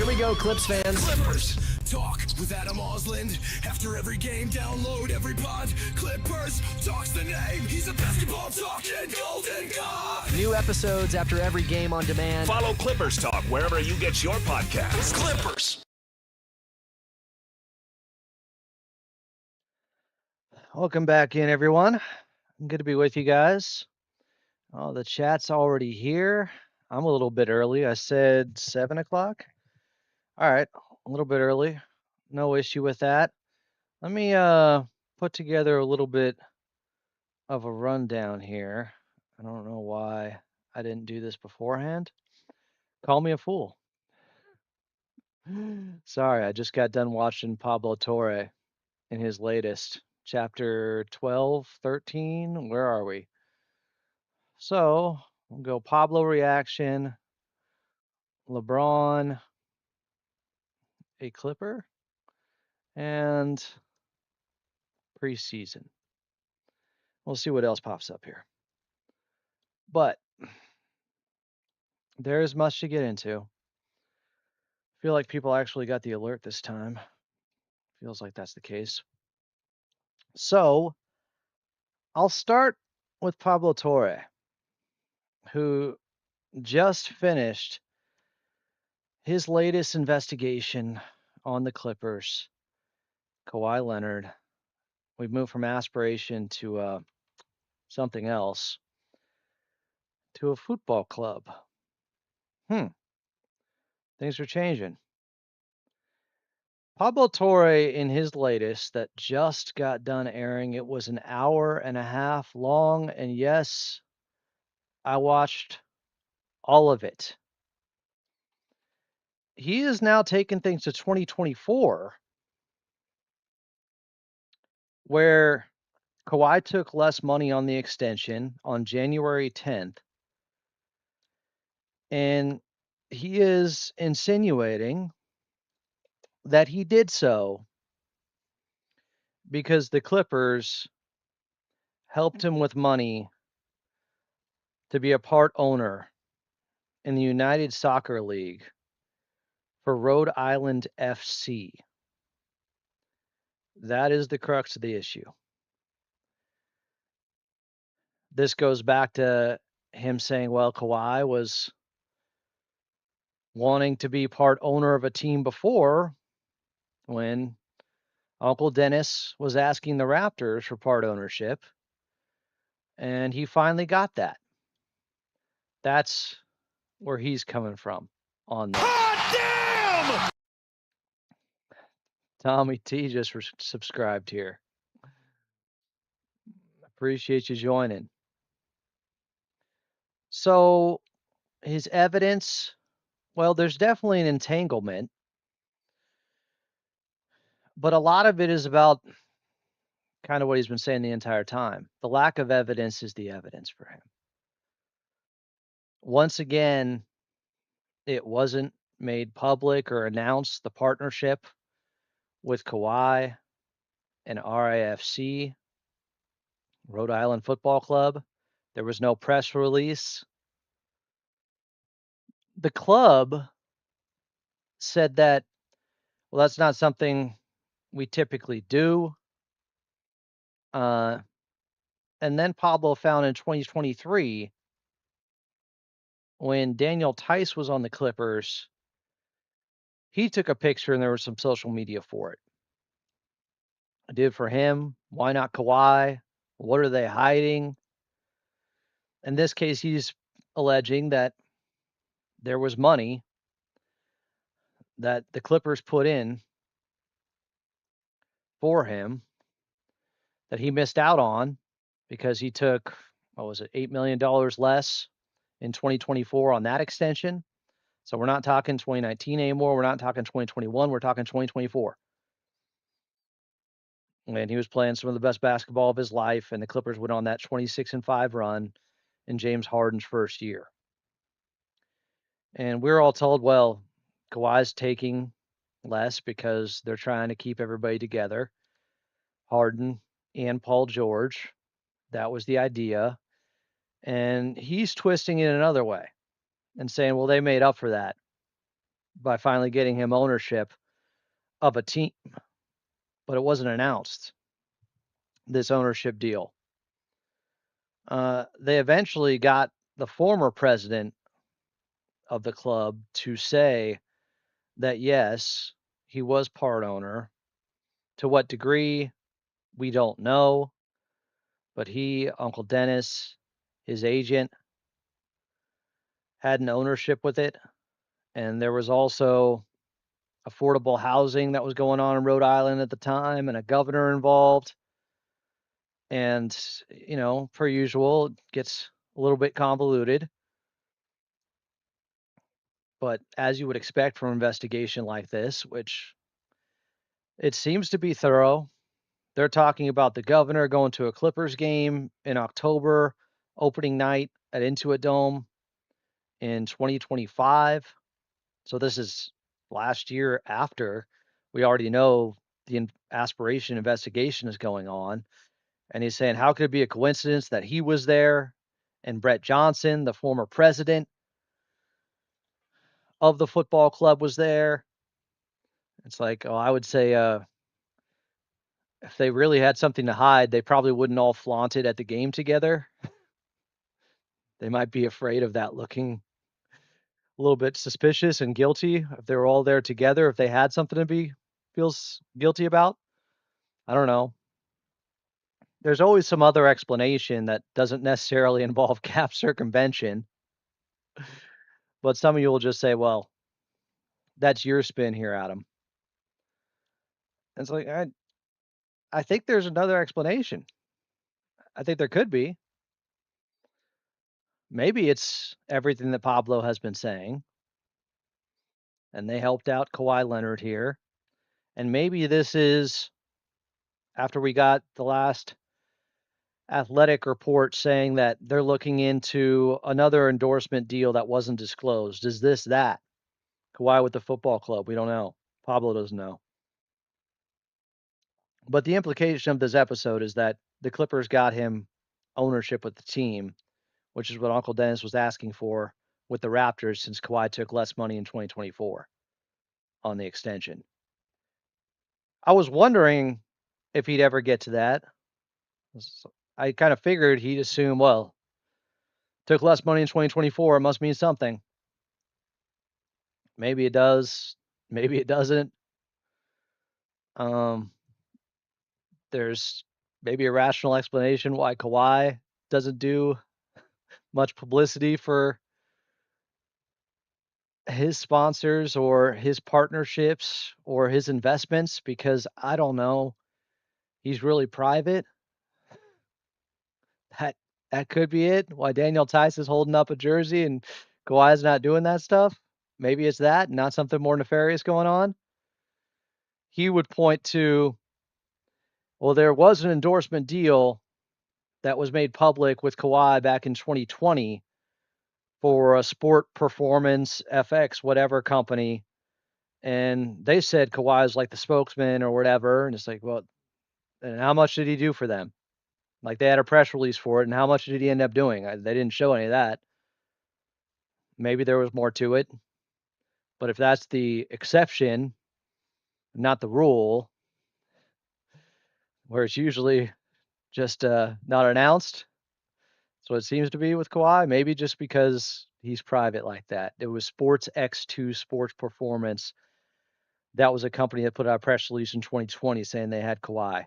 we go, Clips fans. Clippers talk with Adam Osland. After every game, download every pod. Clippers talks the name. He's a basketball talking golden god. New episodes after every game on demand. Follow Clippers Talk wherever you get your podcasts. Clippers. Welcome back in, everyone. Good to be with you guys. Oh, the chat's already here. I'm a little bit early. I said 7 o'clock. All right, a little bit early. No issue with that. Let me put together a little bit of a rundown here. I don't know why I didn't do this beforehand. Call me a fool. Sorry, I just got done watching Pablo Torre in his latest chapter 12, 13. Where are we? So we'll go Pablo reaction, LeBron, a Clipper, and preseason. We'll see what else pops up here. But there is much to get into. I feel like people actually got the alert this time. Feels like that's the case. So I'll start with Pablo Torre, who just finished his latest investigation on the Clippers, Kawhi Leonard. We've moved from aspiration to something else, to a football club. Things are changing. Pablo Torre, in his latest that just got done airing, it was an hour and a half long, and yes, I watched all of it. He is now taking things to 2024, where Kawhi took less money on the extension on January 10th, and he is insinuating that he did so because the Clippers helped him with money to be a part owner in the United Soccer League for Rhode Island FC. That is the crux of the issue. This goes back to him saying, well, Kawhi was wanting to be part owner of a team before when Uncle Dennis was asking the Raptors for part ownership, and he finally got that. That's where he's coming from on this. Damn! Tommy T just subscribed here. Appreciate you joining. So his evidence, well, there's definitely an entanglement, but a lot of it is about kind of what he's been saying the entire time. The lack of evidence is the evidence for him. Once again, it wasn't made public or announced, the partnership with Kawhi and RIFC, Rhode Island Football Club. There was no press release. The club said that, well, that's not something we typically do. And then Pablo found in 2023, when Daniel Tice was on the Clippers, he took a picture and there was some social media for it. I did for him. Why not Kawhi? What are they hiding? In this case, he's alleging that there was money that the Clippers put in for him that he missed out on because he took, what was it, $8 million less in 2024 on that extension. So we're not talking 2019 anymore. We're not talking 2021. We're talking 2024. And he was playing some of the best basketball of his life, and the Clippers went on that 26-5 run in James Harden's first year. And we were all told, well, Kawhi's taking less because they're trying to keep everybody together. Harden and Paul George, that was the idea. And he's twisting it another way and saying, well, they made up for that by finally getting him ownership of a team, but it wasn't announced, this ownership deal. They eventually got the former president of the club to say that yes, he was part owner. To what degree, we don't know. But he, Uncle Dennis, his agent, had an ownership with it. And there was also affordable housing that was going on in Rhode Island at the time and a governor involved. And, per usual, it gets a little bit convoluted. But as you would expect from an investigation like this, which it seems to be thorough, they're talking about the governor going to a Clippers game in October, opening night at Intuit Dome in 2025. So this is last year after we already know the aspiration investigation is going on. And he's saying, how could it be a coincidence that he was there and Brett Johnson, the former president of the football club, was there? It's like, I would say if they really had something to hide, they probably wouldn't all flaunt it at the game together. They might be afraid of that looking a little bit suspicious and guilty if they were all there together, if they had something to be feels guilty about. I don't know. There's always some other explanation that doesn't necessarily involve cap circumvention, but some of you will just say, well, that's your spin here, Adam. It's like, I think there's another explanation. I think there could be. Maybe it's everything that Pablo has been saying, and they helped out Kawhi Leonard here. And maybe this is after we got the last Athletic report saying that they're looking into another endorsement deal that wasn't disclosed. Is this that? Kawhi with the football club? We don't know. Pablo doesn't know. But the implication of this episode is that the Clippers got him ownership with the team, which is what Uncle Dennis was asking for with the Raptors since Kawhi took less money in 2024 on the extension. I was wondering if he'd ever get to that. I kind of figured he'd assume, well, took less money in 2024, it must mean something. Maybe it does, maybe it doesn't. There's maybe a rational explanation why Kawhi doesn't do much publicity for his sponsors or his partnerships or his investments because I don't know, he's really private. That that could be it. Why Daniel Tice is holding up a jersey and Kawhi's not doing that stuff. Maybe it's that, not something more nefarious going on. He would point to, well, there was an endorsement deal that was made public with Kawhi back in 2020 for a sport performance FX, whatever company. And they said Kawhi is like the spokesman or whatever. And it's like, well, and how much did he do for them? Like they had a press release for it. And how much did he end up doing? They didn't show any of that. Maybe there was more to it. But if that's the exception, not the rule, where it's usually just not announced, so it seems to be with Kawhi, maybe just because he's private like that. It was Sports X2 Sports Performance. That was a company that put out a press release in 2020 saying they had Kawhi.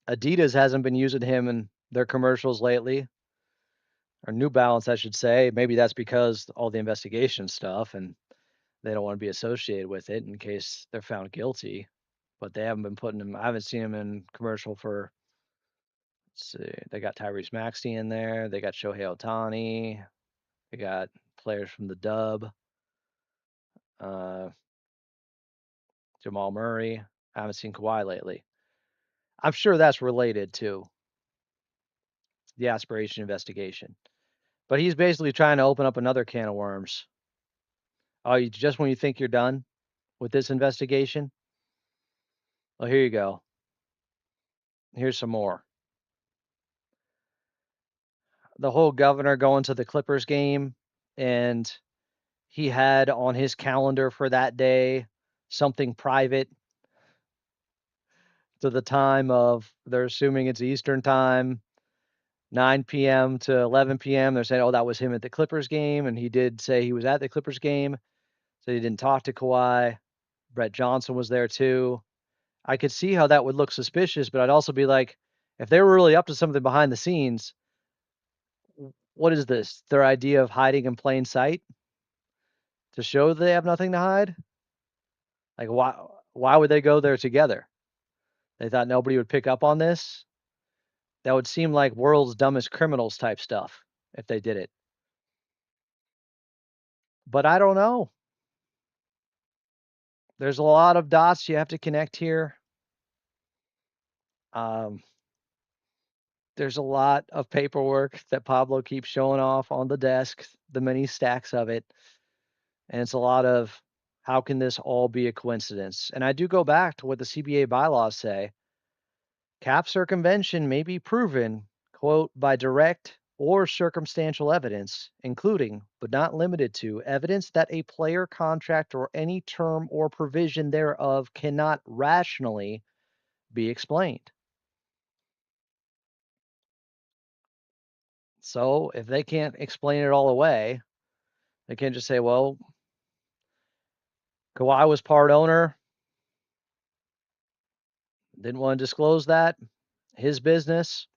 Adidas hasn't been using him in their commercials lately, or New Balance, I should say. Maybe that's because all the investigation stuff and they don't want to be associated with it in case they're found guilty. But they haven't been putting him, I haven't seen him in commercial for, let's see, they got Tyrese Maxey in there. They got Shohei Ohtani. They got players from the Dub. Jamal Murray. I haven't seen Kawhi lately. I'm sure that's related to the aspiration investigation. But he's basically trying to open up another can of worms. Oh, just when you think you're done with this investigation? Well, here you go. Here's some more. The whole governor going to the Clippers game, and he had on his calendar for that day something private to the time of, they're assuming it's Eastern time, 9 p.m. to 11 p.m. They're saying, oh, that was him at the Clippers game. And he did say he was at the Clippers game. So he didn't talk to Kawhi. Brett Johnson was there too. I could see how that would look suspicious, but I'd also be like, if they were really up to something behind the scenes, what is this? Their idea of hiding in plain sight to show they have nothing to hide? Like, why would they go there together? They thought nobody would pick up on this? That would seem like world's dumbest criminals type stuff if they did it. But I don't know. There's a lot of dots you have to connect here. There's a lot of paperwork that Pablo keeps showing off on the desk, the many stacks of it. And it's a lot of, how can this all be a coincidence? And I do go back to what the CBA bylaws say. Cap circumvention may be proven, quote, by direct or circumstantial evidence, including, but not limited to, evidence that a player contract or any term or provision thereof cannot rationally be explained. So if they can't explain it all away, they can't just say, well, Kawhi was part owner, didn't want to disclose that, his business.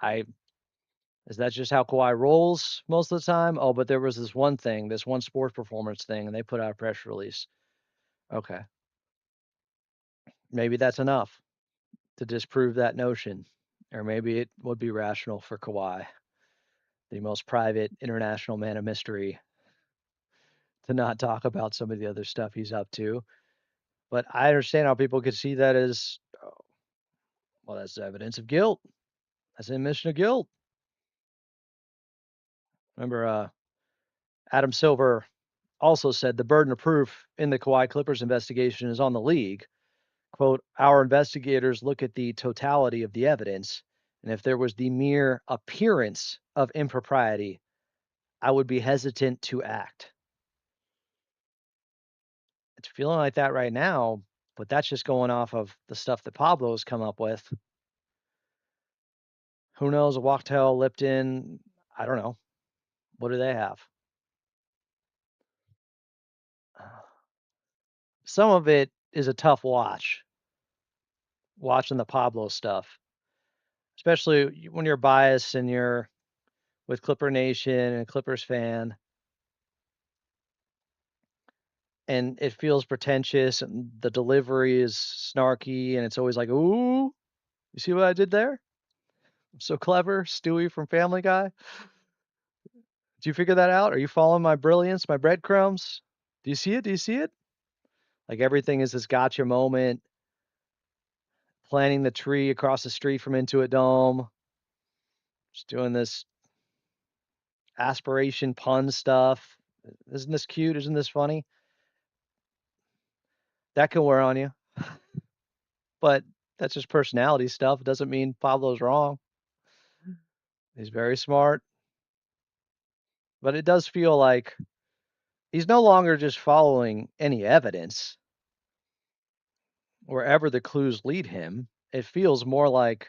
Is that just how Kawhi rolls most of the time? Oh, but there was this one thing, this one sports performance thing, and they put out a press release. Okay. Maybe that's enough to disprove that notion. Or maybe it would be rational for Kawhi, the most private international man of mystery, to not talk about some of the other stuff he's up to. But I understand how people could see that as, oh, well, that's evidence of guilt. That's an admission of guilt. Remember, Adam Silver also said the burden of proof in the Kawhi Clippers investigation is on the league. Quote, our investigators look at the totality of the evidence, and if there was the mere appearance of impropriety, I would be hesitant to act. It's feeling like that right now, but that's just going off of the stuff that Pablo's come up with. Who knows? Wachtell, Lipton, I don't know. What do they have? Some of it is a tough watch, watching the Pablo stuff, especially when you're biased and you're with Clipper Nation and a Clippers fan. And it feels pretentious and the delivery is snarky and it's always like, ooh, you see what I did there? I'm so clever. Stewie from Family Guy. Did you figure that out? Are you following my brilliance, my breadcrumbs? Do you see it? Do you see it? Like everything is this gotcha moment. Planting the tree across the street from Intuit Dome. Just doing this aspiration pun stuff. Isn't this cute? Isn't this funny? That can wear on you. But that's just personality stuff. It doesn't mean Pablo's wrong. He's very smart. But it does feel like he's no longer just following any evidence wherever the clues lead him. It feels more like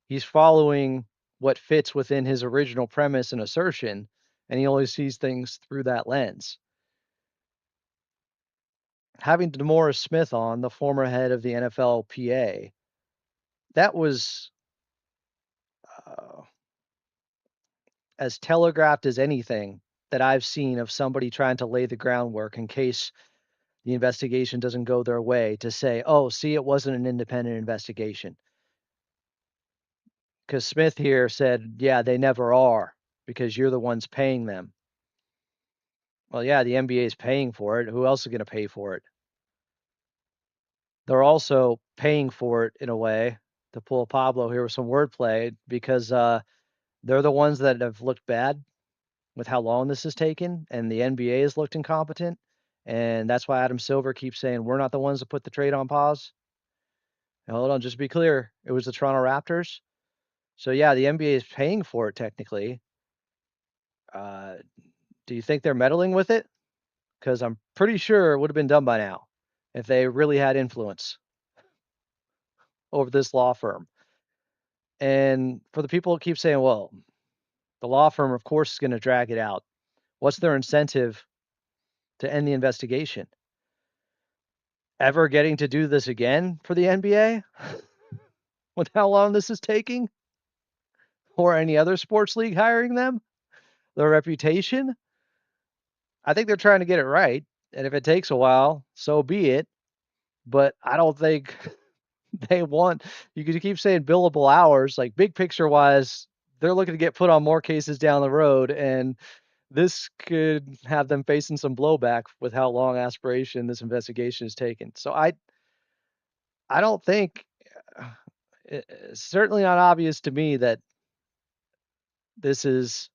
he's following what fits within his original premise and assertion, and he only sees things through that lens. Having DeMaurice Smith on, the former head of the NFLPA, that was as telegraphed as anything that I've seen of somebody trying to lay the groundwork in case the investigation doesn't go their way, to say, oh, see, it wasn't an independent investigation. Because Smith here said, yeah, they never are because you're the ones paying them. Well, yeah, the NBA is paying for it. Who else is going to pay for it? They're also paying for it in a way, to pull Pablo here with some wordplay, because they're the ones that have looked bad with how long this has taken, and the NBA has looked incompetent. And that's why Adam Silver keeps saying, we're not the ones that put the trade on pause. Now, hold on, just to be clear, it was the Toronto Raptors. So, yeah, the NBA is paying for it technically. Do you think they're meddling with it? because I'm pretty sure it would have been done by now if they really had influence over this law firm. And for the people who keep saying, well, the law firm, of course, is going to drag it out. What's their incentive to end the investigation? Ever getting to do this again for the NBA? With how long this is taking? Or any other sports league hiring them? Their reputation? I think they're trying to get it right. And if it takes a while, so be it. But I don't think they want, you could keep saying billable hours, like big picture wise, they're looking to get put on more cases down the road. And this could have them facing some blowback with how long aspiration this investigation is taken. So I don't think, it's certainly not obvious to me that this is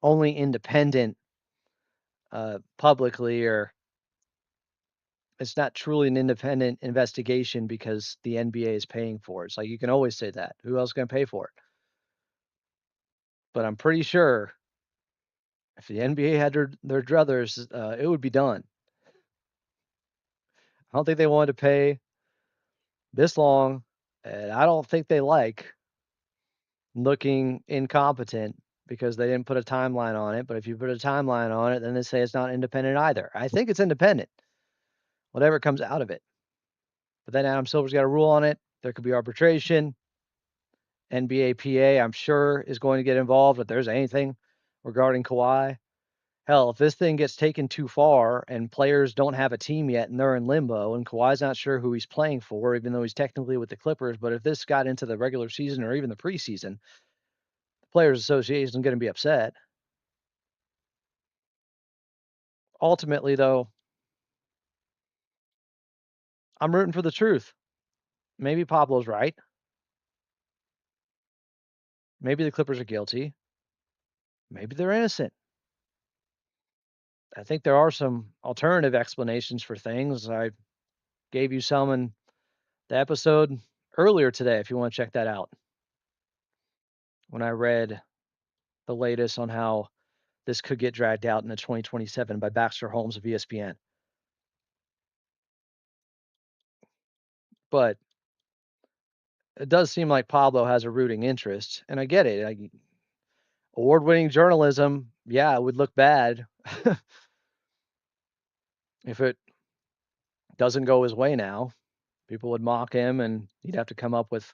only independent publicly, or it's not truly an independent investigation because the NBA is paying for it. It's like you can always say that. Who else is going to pay for it? But I'm pretty sure if the NBA had their druthers, it would be done. I don't think they wanted to pay this long, and I don't think they like looking incompetent because they didn't put a timeline on it. But if you put a timeline on it, then they say it's not independent either. I think it's independent, whatever comes out of it. But then Adam Silver's got a rule on it. There could be arbitration. NBA PA, I'm sure, is going to get involved if there's anything regarding Kawhi. Hell, if this thing gets taken too far and players don't have a team yet and they're in limbo and Kawhi's not sure who he's playing for, even though he's technically with the Clippers, but if this got into the regular season or even the preseason, the Players Association is going to be upset. Ultimately, though, I'm rooting for the truth. Maybe Pablo's right. Maybe the Clippers are guilty. Maybe they're innocent. I think there are some alternative explanations for things. I gave you some in the episode earlier today, if you want to check that out. When I read the latest on how this could get dragged out into 2027 by Baxter Holmes of ESPN. But it does seem like Pablo has a rooting interest, and I get it. Award-winning journalism, yeah, it would look bad if it doesn't go his way now. People would mock him, and he'd have to come up with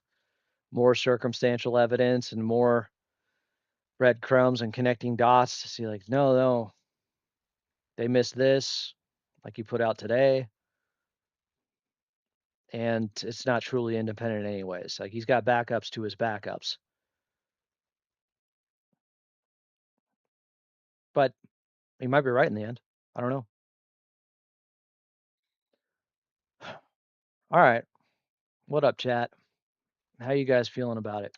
more circumstantial evidence and more breadcrumbs and connecting dots to see, like, no, they missed this, like he put out today. And it's not truly independent anyways. Like, he's got backups to his backups. But he might be right in the end. I don't know. All right. What up, chat? How you guys feeling about it?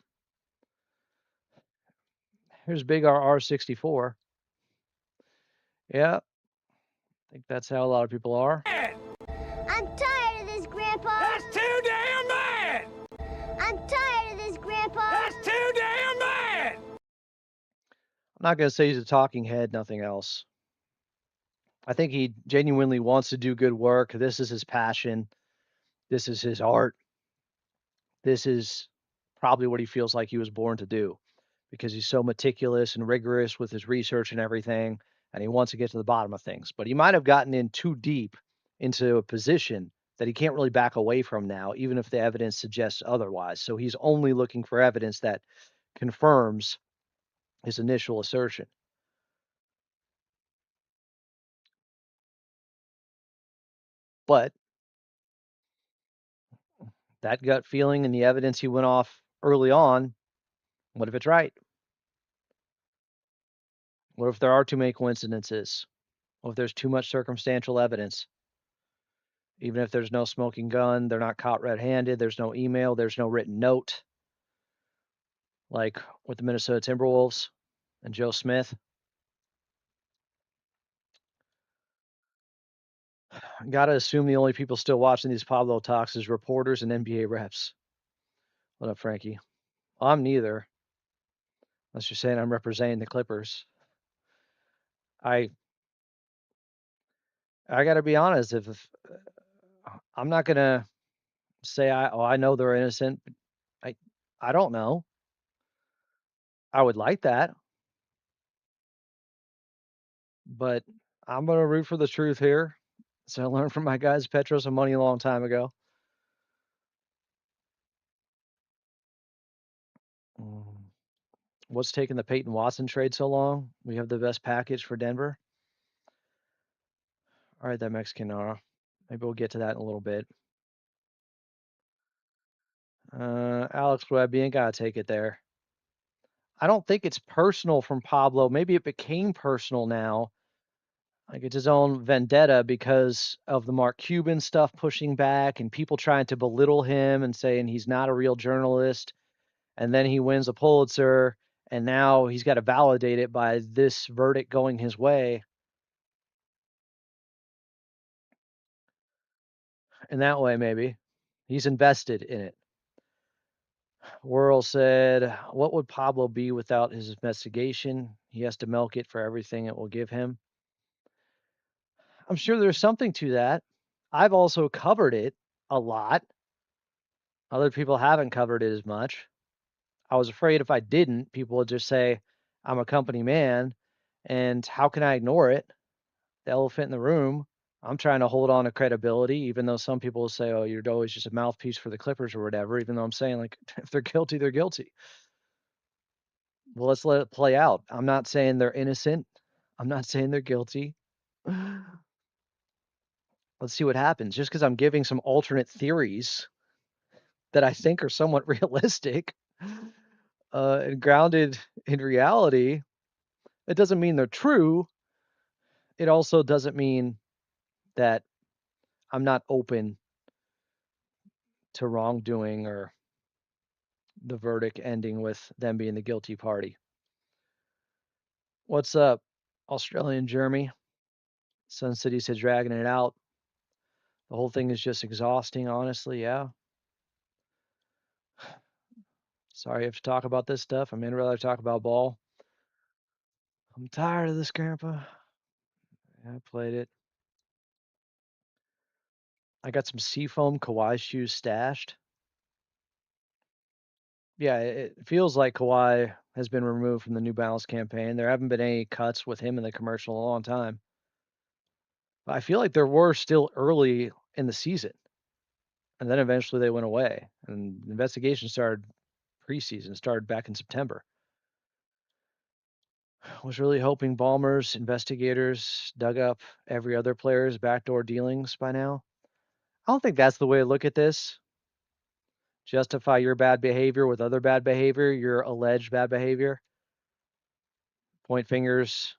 Here's Big RR64. Yeah, I think that's how a lot of people are. I'm tired of this, Grandpa. That's too damn bad! I'm tired of this, Grandpa. That's too damn bad! I'm not going to say he's a talking head, nothing else. I think he genuinely wants to do good work. This is his passion. This is his art. This is probably what he feels like he was born to do because he's so meticulous and rigorous with his research and everything, and he wants to get to the bottom of things. But he might have gotten in too deep into a position that he can't really back away from now, even if the evidence suggests otherwise. So he's only looking for evidence that confirms his initial assertion. But that gut feeling and the evidence he went off early on, what if it's right? What if there are too many coincidences? What if there's too much circumstantial evidence? Even if there's no smoking gun, they're not caught red-handed, there's no email, there's no written note, like with the Minnesota Timberwolves and Joe Smith. Got to assume the only people still watching these Pablo talks is reporters and NBA reps. What up, Frankie? I'm neither. Unless you're saying I'm representing the Clippers. I I got to be honest. If I'm not gonna say I know they're innocent. I I don't know. I would like that, but I'm gonna root for the truth here. So I learned from my guys Petros and Money a long time ago. Mm. What's taking the Peyton Watson trade so long? We have the best package for Denver. All right, that Mexican. Maybe we'll get to that in a little bit. Alex Webb, you ain't gotta take it there. I don't think it's personal from Pablo. Maybe it became personal now. Like it's his own vendetta because of the Mark Cuban stuff pushing back and people trying to belittle him and saying he's not a real journalist. And then he wins a Pulitzer, and now he's got to validate it by this verdict going his way. In that way, maybe he's invested in it. Worrell said, "What would Pablo be without his investigation? He has to milk it for everything it will give him." I'm sure there's something to that. I've also covered it a lot. Other people haven't covered it as much. I was afraid if I didn't, people would just say, I'm a company man, and how can I ignore it? The elephant in the room. I'm trying to hold on to credibility, even though some people will say, oh, you're always just a mouthpiece for the Clippers or whatever, even though I'm saying, like, if they're guilty, they're guilty. Well, let's let it play out. I'm not saying they're innocent. I'm not saying they're guilty. Let's see what happens. Just because I'm giving some alternate theories that I think are somewhat realistic and grounded in reality, it doesn't mean they're true. It also doesn't mean that I'm not open to wrongdoing or the verdict ending with them being the guilty party. What's up, Australian Jeremy? Sun City said dragging it out. The whole thing is just exhausting, honestly. Yeah. Sorry I have to talk about this stuff. I mean, I'd rather talk about ball. I'm tired of this, Grandpa. I played it. I got some Seafoam Kawhi shoes stashed. Yeah, it feels like Kawhi has been removed from the New Balance campaign. There haven't been any cuts with him in the commercial in a long time. But I feel like there were still early in the season, and then eventually they went away. And the investigation started preseason, started back in September. Was really hoping Ballmer's investigators dug up every other player's backdoor dealings by now. I don't think that's the way to look at this. Justify your bad behavior with other bad behavior, your alleged bad behavior. Point fingers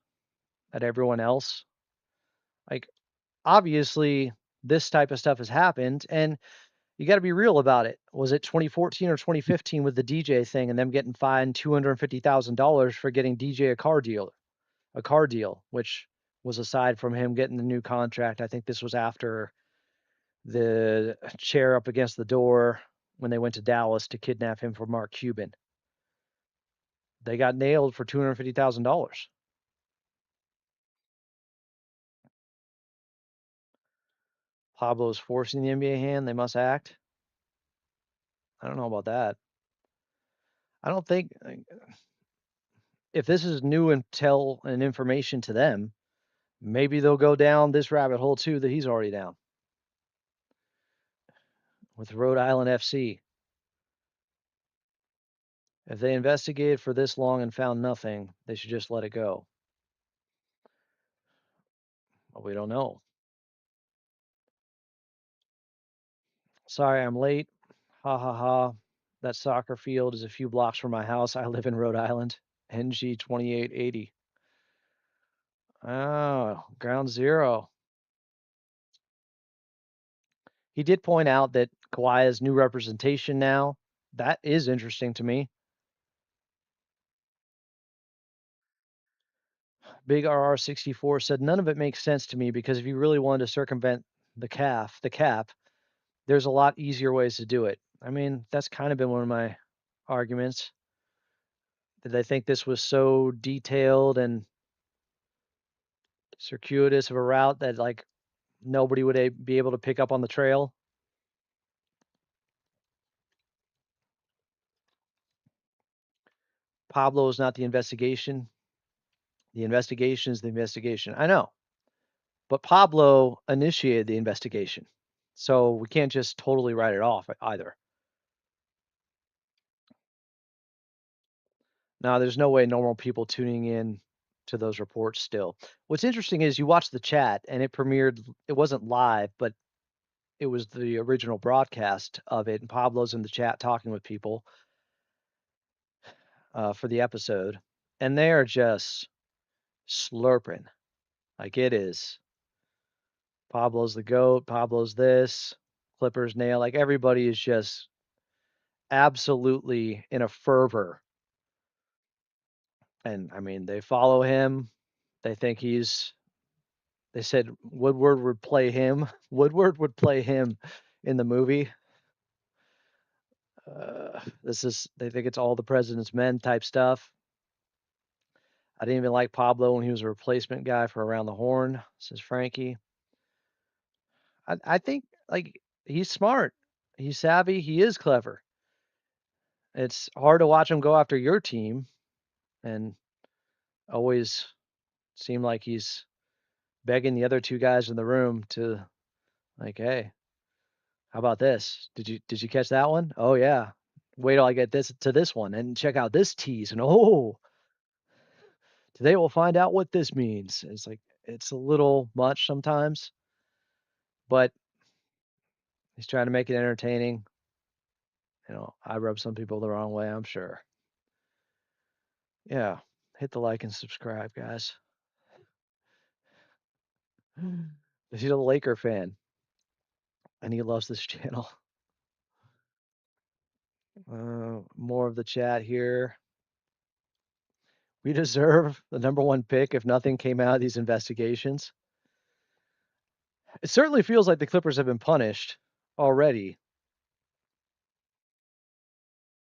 at everyone else. Like, obviously, this type of stuff has happened, and you got to be real about it. Was it 2014 or 2015 with the DJ thing and them getting fined $250,000 for getting DJ a car deal, which was aside from him getting the new contract. I think this was after the chair up against the door when they went to Dallas to kidnap him for Mark Cuban. They got nailed for $250,000. Pablo's forcing the NBA hand. They must act. I don't know about that. I don't think if this is new intel and information to them, maybe they'll go down this rabbit hole too that he's already down with Rhode Island FC. If they investigated for this long and found nothing, they should just let it go. But we don't know. Sorry, I'm late. Ha ha ha. That soccer field is a few blocks from my house. I live in Rhode Island. NG 2880. Oh, ground zero. He did point out that Kawhi has new representation now. That is interesting to me. Big RR64 said none of it makes sense to me because if you really wanted to circumvent the cap, there's a lot easier ways to do it. I mean, that's kind of been one of my arguments. That I think this was so detailed and circuitous of a route that, like, nobody would be able to pick up on the trail. Pablo is not the investigation. The investigation is the investigation. I know. But Pablo initiated the investigation. So we can't just totally write it off either. Now, there's no way normal people tuning in to those reports still. What's interesting is you watch the chat and it premiered, it wasn't live, but it was the original broadcast of it. And Pablo's in the chat talking with people for the episode. And they are just slurping. Like it is. Pablo's the GOAT. Pablo's this. Clippers nail. Like everybody is just absolutely in a fervor. And I mean, they follow him. They think they said Woodward would play him. Woodward would play him in the movie. They think it's all the president's men type stuff. I didn't even like Pablo when he was a replacement guy for Around the Horn, says Frankie. I think like he's smart. He's savvy. He is clever. It's hard to watch him go after your team and always seem like he's begging the other two guys in the room to like, hey, how about this? Did you catch that one? Oh yeah. Wait till I get this one and check out this tease. And oh, today we'll find out what this means. It's like it's a little much sometimes, but he's trying to make it entertaining. I rub some people the wrong way, I'm sure. Yeah. Hit the like and subscribe, guys. He's a Laker fan. And he loves this channel. More of the chat here. We deserve the #1 pick if nothing came out of these investigations. It certainly feels like the Clippers have been punished already,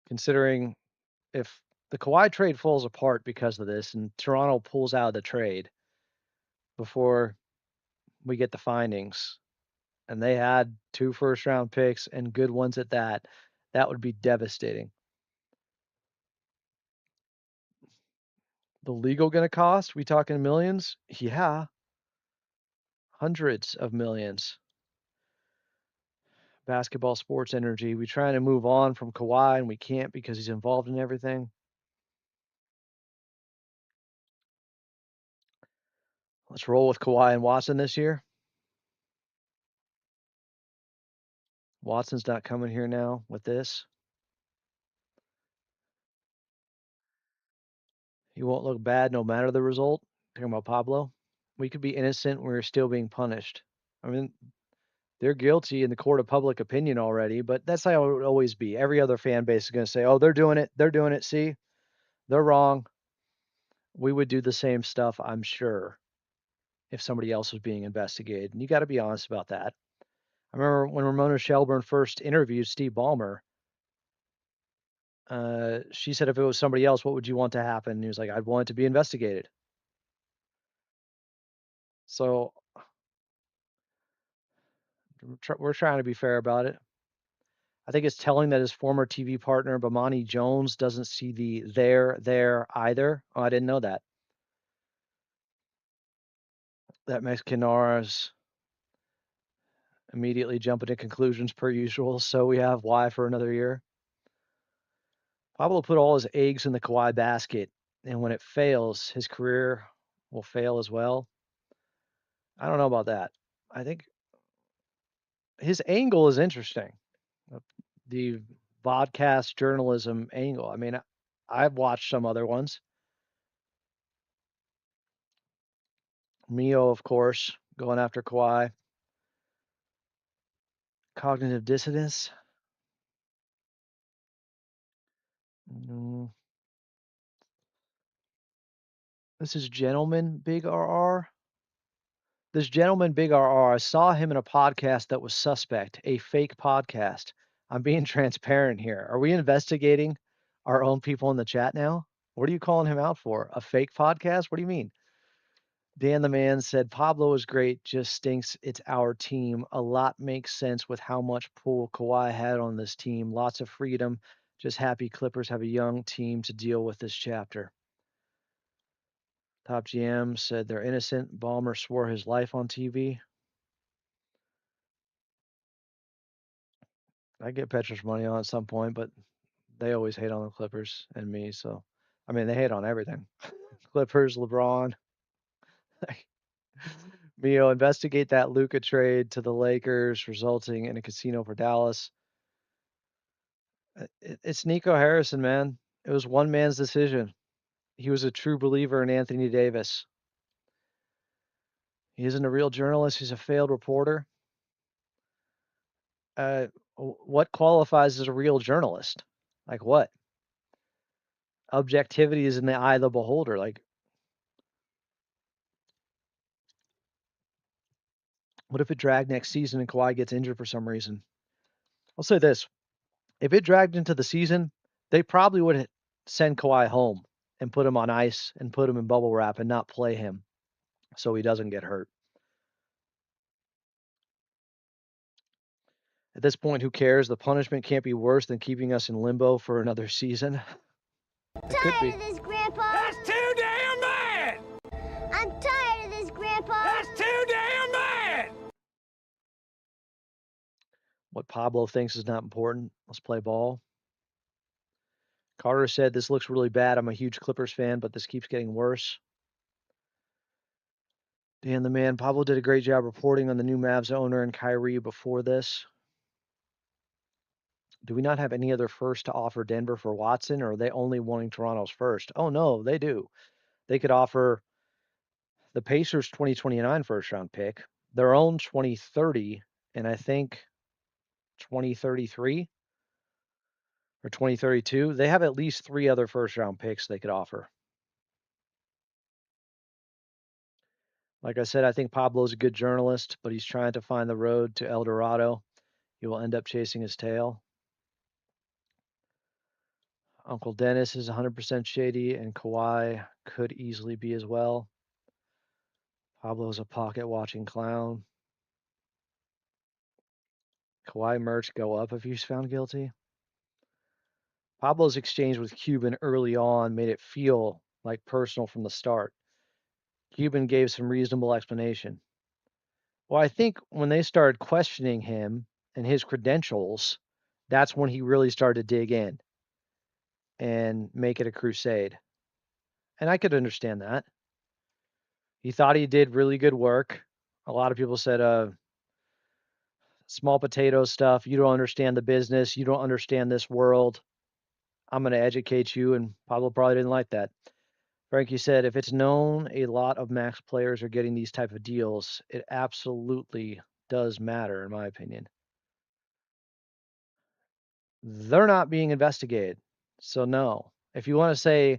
considering if the Kawhi trade falls apart because of this and Toronto pulls out of the trade before we get the findings, and they had 2 first-round picks and good ones at that, that would be devastating. The legal going to cost? We talking millions? Yeah. Hundreds of millions. Basketball sports energy. We trying to move on from Kawhi and we can't because he's involved in everything. Let's roll with Kawhi and Watson this year. Watson's not coming here now with this. He won't look bad no matter the result. Talking about Pablo. We could be innocent. We're still being punished. I mean, they're guilty in the court of public opinion already, but that's how it would always be. Every other fan base is going to say, oh, they're doing it. They're doing it. See, they're wrong. We would do the same stuff, I'm sure, if somebody else was being investigated. And you got to be honest about that. I remember when Ramona Shelburne first interviewed Steve Ballmer, she said if it was somebody else, what would you want to happen? And he was like, I'd want it to be investigated. So we're trying to be fair about it. I think it's telling that his former TV partner, Bomani Jones, doesn't see the there either. Oh, I didn't know that. That makes Kenara's immediately jumping to conclusions per usual. So we have why for another year. Pablo put all his eggs in the Kawhi basket, and when it fails, his career will fail as well. I don't know about that. I think his angle is interesting. The vodcast journalism angle. I mean, I've watched some other ones. Mio, of course, going after Kawhi. Cognitive dissonance. This is Gentleman Big RR. This gentleman, Big RR, I saw him in a podcast that was suspect, a fake podcast. I'm being transparent here. Are we investigating our own people in the chat now? What are you calling him out for? A fake podcast? What do you mean? Dan the Man said Pablo is great, just stinks it's our team. A lot makes sense with how much pull Kawhi had on this team. Lots of freedom. Just happy Clippers have a young team to deal with this chapter. Top GM said they're innocent. Ballmer swore his life on TV. I get Petra's money on at some point, but they always hate on the Clippers and me. So, I mean, they hate on everything. Clippers, LeBron. Mio, investigate that Luka trade to the Lakers, resulting in a casino for Dallas. It's Nico Harrison, man. It was one man's decision. He was a true believer in Anthony Davis. He isn't a real journalist. He's a failed reporter. What qualifies as a real journalist? Like what? Objectivity is in the eye of the beholder. Like, what if it dragged next season and Kawhi gets injured for some reason? I'll say this. If it dragged into the season, they probably would send Kawhi home and put him on ice and put him in bubble wrap and not play him so he doesn't get hurt. At this point, who cares? The punishment can't be worse than keeping us in limbo for another season. It could be. Tired of this, Grandpa. That's too damn bad! I'm tired of this, Grandpa. That's too damn bad! What Pablo thinks is not important. Let's play ball. Carter said, this looks really bad. I'm a huge Clippers fan, but this keeps getting worse. Dan the Man, Pablo did a great job reporting on the new Mavs owner and Kyrie before this. Do we not have any other first to offer Denver for Watson, or are they only wanting Toronto's first? Oh, no, they do. They could offer the Pacers 2029 first round pick, their own 2030, and I think 2033 or 2032. They have at least 3 other first round picks they could offer. Like I said, I think Pablo's a good journalist, but he's trying to find the road to El Dorado. He will end up chasing his tail. Uncle Dennis is 100% shady, and Kawhi could easily be as well. Pablo's a pocket watching clown. Kawhi merch go up if he's found guilty. Pablo's exchange with Cuban early on made it feel like personal from the start. Cuban gave some reasonable explanation. Well, I think when they started questioning him and his credentials, that's when he really started to dig in and make it a crusade. And I could understand that. He thought he did really good work. A lot of people said, small potato stuff. You don't understand the business. You don't understand this world. I'm going to educate you. And Pablo probably didn't like that. Frankie said, if it's known a lot of Max players are getting these type of deals, it absolutely does matter, in my opinion. They're not being investigated. So no. If you want to say,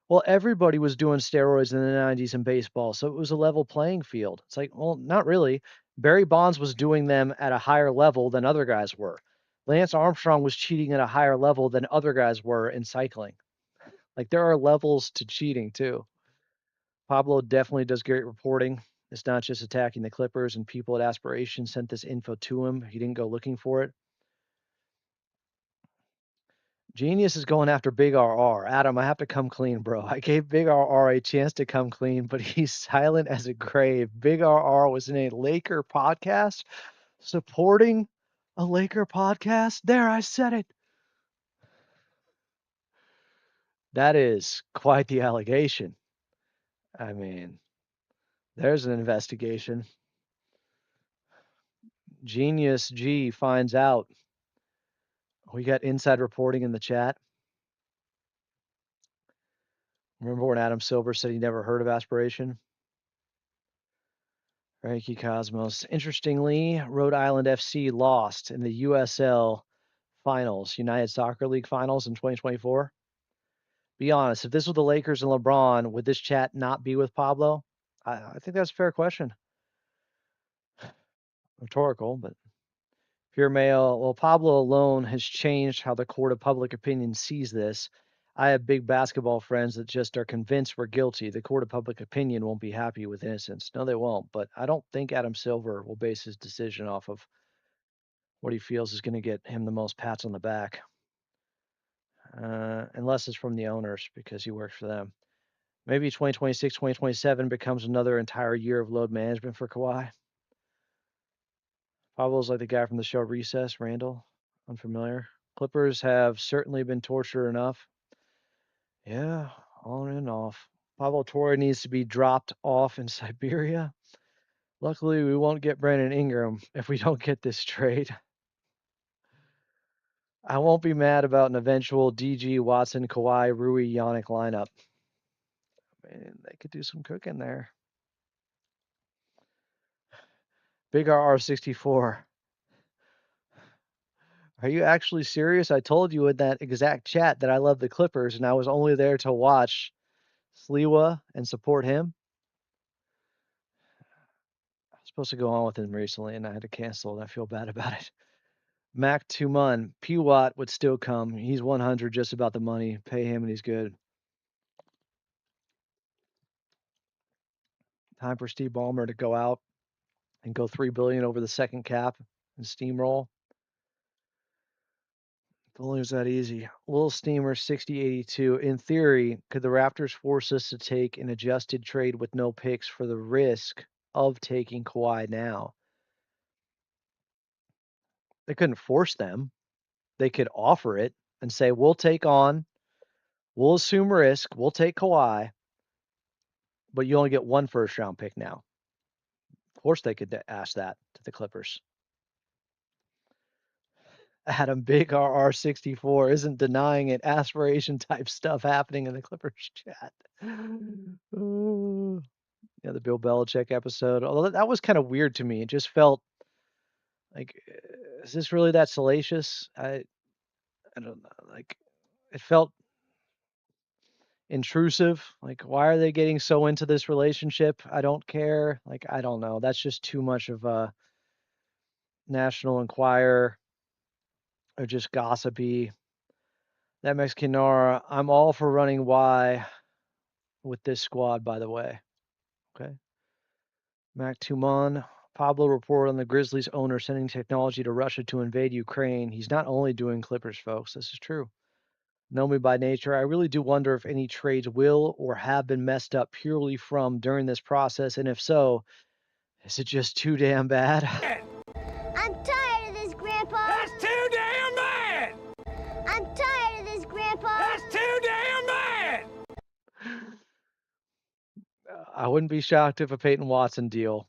well, everybody was doing steroids in the 90s in baseball, so it was a level playing field. It's like, well, not really. Barry Bonds was doing them at a higher level than other guys were. Lance Armstrong was cheating at a higher level than other guys were in cycling. Like, there are levels to cheating, too. Pablo definitely does great reporting. It's not just attacking the Clippers, and people at Aspiration sent this info to him. He didn't go looking for it. Genius is going after Big RR. Adam, I have to come clean, bro. I gave Big RR a chance to come clean, but he's silent as a grave. Big RR was in a Laker podcast supporting a Laker podcast. There, I said it. That is quite the allegation. I mean, there's an investigation. Genius G finds out. We got inside reporting in the chat. Remember when Adam Silver said he never heard of Aspiration? Frankie Cosmos. Interestingly, Rhode Island FC lost in the USL finals, United Soccer League finals in 2024. Be honest, if this was the Lakers and LeBron, would this chat not be with Pablo? I think that's a fair question. Rhetorical, but pure mail. Well, Pablo alone has changed how the court of public opinion sees this. I have big basketball friends that just are convinced we're guilty. The court of public opinion won't be happy with innocence. No, they won't. But I don't think Adam Silver will base his decision off of what he feels is going to get him the most pats on the back, unless it's from the owners because he works for them. Maybe 2026, 2027 becomes another entire year of load management for Kawhi. Pablo's like the guy from the show Recess, Randall. Unfamiliar. Clippers have certainly been tortured enough. Yeah, on and off. Pablo Torre needs to be dropped off in Siberia. Luckily, we won't get Brandon Ingram if we don't get this trade. I won't be mad about an eventual DG, Watson, Kawhi, Rui, Yannick lineup. Man, they could do some cooking there. Big RR64. Are you actually serious? I told you in that exact chat that I love the Clippers, and I was only there to watch Sliwa and support him. I was supposed to go on with him recently, and I had to cancel, and I feel bad about it. Mac Tumun, P. Watt would still come. He's 100 just about the money. Pay him, and he's good. Time for Steve Ballmer to go out and go $3 billion over the second cap and steamroll. If only it was that easy. Little Steamer 6082. In theory, could the Raptors force us to take an adjusted trade with no picks for the risk of taking Kawhi now? They couldn't force them. They could offer it and say, we'll assume risk, we'll take Kawhi, but you only get one first round pick now. Of course, they could ask that to the Clippers. Adam Big RR64 isn't denying it. Aspiration type stuff happening in the Clippers chat. Yeah, the Bill Belichick episode. Although that was kind of weird to me. It just felt like, is this really that salacious? I don't know. Like, it felt intrusive. Like, why are they getting so into this relationship? I don't care. Like, I don't know. That's just too much of a National Enquirer or just gossipy. That Mexican Nora, I'm all for running Y with this squad, by the way. Okay. Mac Tuman, Pablo report on the Grizzlies owner sending technology to Russia to invade Ukraine. He's not only doing Clippers, folks. This is true. Know me by nature. I really do wonder if any trades will or have been messed up purely from during this process. And if so, is it just too damn bad? I'm tired of this, Grandpa. That's too damn bad! I'm tired of this, Grandpa. That's too damn bad! I wouldn't be shocked if a Peyton Watson deal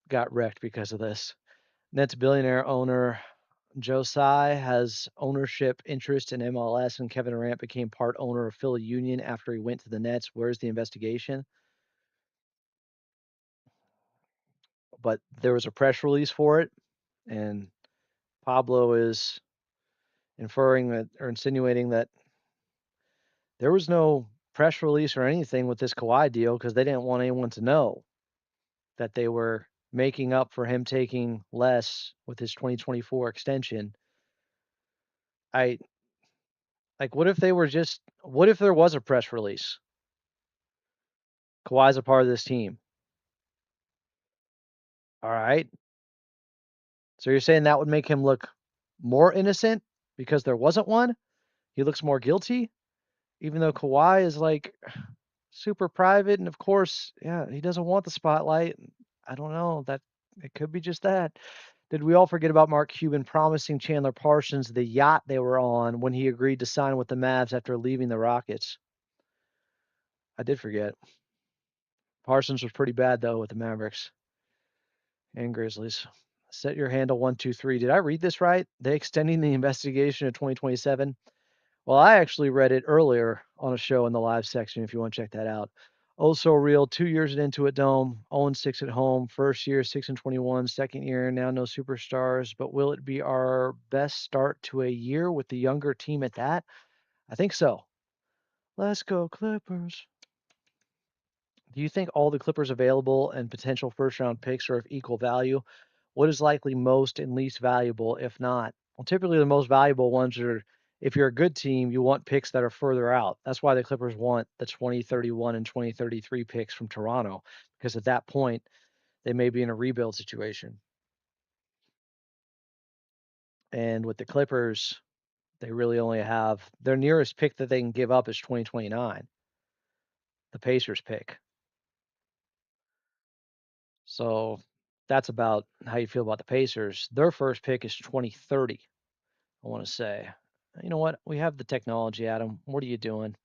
got wrecked because of this. Nets billionaire owner Joe Tsai has ownership interest in MLS, and Kevin Durant became part owner of Philly Union after he went to the Nets. Where's the investigation? But there was a press release for it, and Pablo is inferring that or insinuating that there was no press release or anything with this Kawhi deal because they didn't want anyone to know that they were making up for him taking less with his 2024 extension. What if there was a press release? Kawhi's a part of this team. All right. So you're saying that would make him look more innocent because there wasn't one? He looks more guilty, even though Kawhi is like super private. And of course, yeah, he doesn't want the spotlight. I don't know. That it could be just that. Did we all forget about Mark Cuban promising Chandler Parsons the yacht they were on when he agreed to sign with the Mavs after leaving the Rockets? I did forget. Parsons was pretty bad, though, with the Mavericks and Grizzlies. Set your handle 123. Did I read this right? They extending the investigation to 2027? Well, I actually read it earlier on a show in the live section if you want to check that out. Oh, so real. 2 years at Intuit Dome, 0-6 at home. First year, 6-21. Second year, now no superstars. But will it be our best start to a year with the younger team at that? I think so. Let's go, Clippers. Do you think all the Clippers available and potential first-round picks are of equal value? What is likely most and least valuable, if not? Well, typically the most valuable ones are if you're a good team, you want picks that are further out. That's why the Clippers want the 2031 and 2033 picks from Toronto, because at that point, they may be in a rebuild situation. And with the Clippers, they really only have their nearest pick that they can give up is 2029, the Pacers pick. So that's about how you feel about the Pacers. Their first pick is 2030, I want to say. You know what? We have the technology, Adam. What are you doing?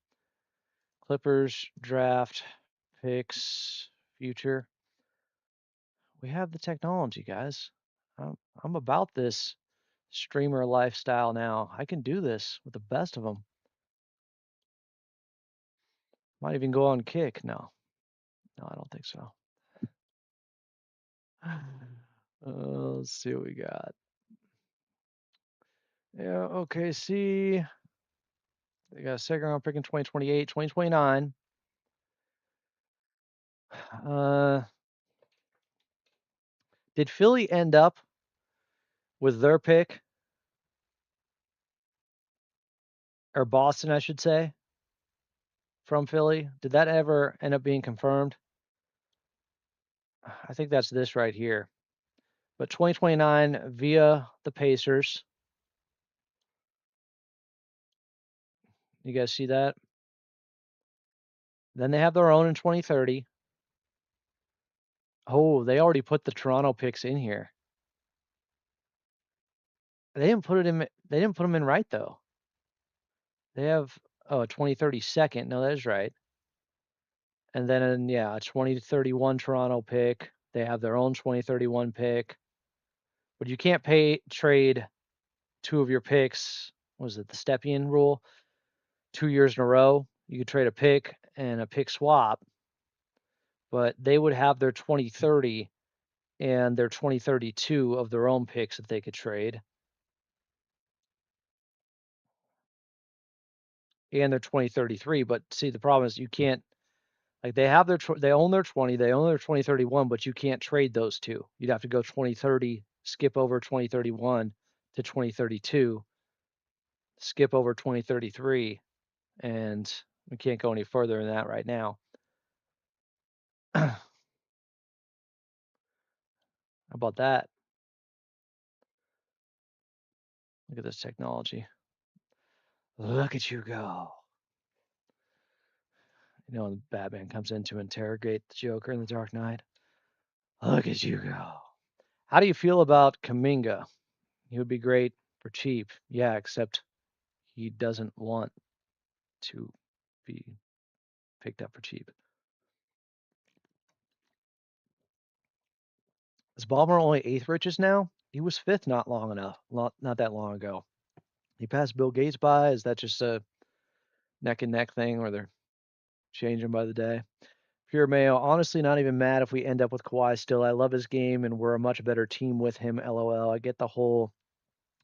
Clippers draft picks future. We have the technology, guys. I'm about this streamer lifestyle now. I can do this with the best of them. Might even go on Kick. No, I don't think so. Let's see what we got. Yeah, okay, see. They got a second round pick in 2028, 2029. Did Philly end up with their pick? Or Boston, I should say, from Philly? Did that ever end up being confirmed? I think that's this right here. But 2029 via the Pacers. You guys see that? Then they have their own in 2030. Oh, they already put the Toronto picks in here. They didn't put them in right though. They have a 2030 second. No, that is right. And then yeah, a 2031 Toronto pick. They have their own 2031 pick. But you can't trade two of your picks. Was it the Stepien rule? 2 years in a row. You could trade a pick and a pick swap, but they would have their 2030 and their 2032 of their own picks that they could trade. And their 2033. But see, the problem is you can't, like they have they own their 20, they own their 2031, but you can't trade those two. You'd have to go 2030, skip over 2031 to 2032, skip over 2033, and we can't go any further than that right now. How about that? Look at this technology. Look at you go. You know, when Batman comes in to interrogate the Joker in The Dark Knight. Look at you go. How do you feel about Kuminga? He would be great for cheap. Yeah, except he doesn't want to be picked up for cheap. Is Ballmer only 8th richest now? He was 5th not that long ago. He passed Bill Gates by. Is that just a neck and neck thing where they're changing by the day? Pure Mayo, honestly, not even mad if we end up with Kawhi still. I love his game, and we're a much better team with him, LOL. I get the whole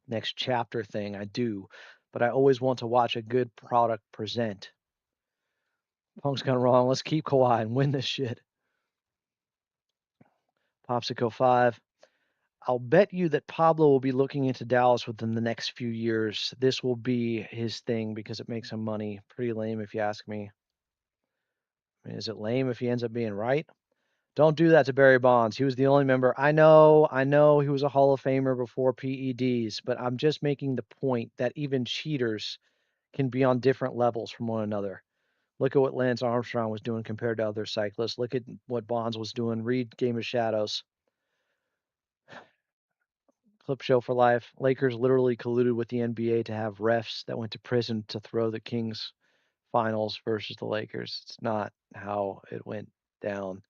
next chapter thing, I do, but I always want to watch a good product present. Punk's gone wrong. Let's keep Kawhi and win this shit. Popsicle 5. I'll bet you that Pablo will be looking into Dallas within the next few years. This will be his thing because it makes him money. Pretty lame if you ask me. I mean, is it lame if he ends up being right? Don't do that to Barry Bonds. He was the only member. I know he was a Hall of Famer before PEDs, but I'm just making the point that even cheaters can be on different levels from one another. Look at what Lance Armstrong was doing compared to other cyclists. Look at what Bonds was doing. Read Game of Shadows. Clip show for life. Lakers literally colluded with the NBA to have refs that went to prison to throw the Kings finals versus the Lakers. It's not how it went down.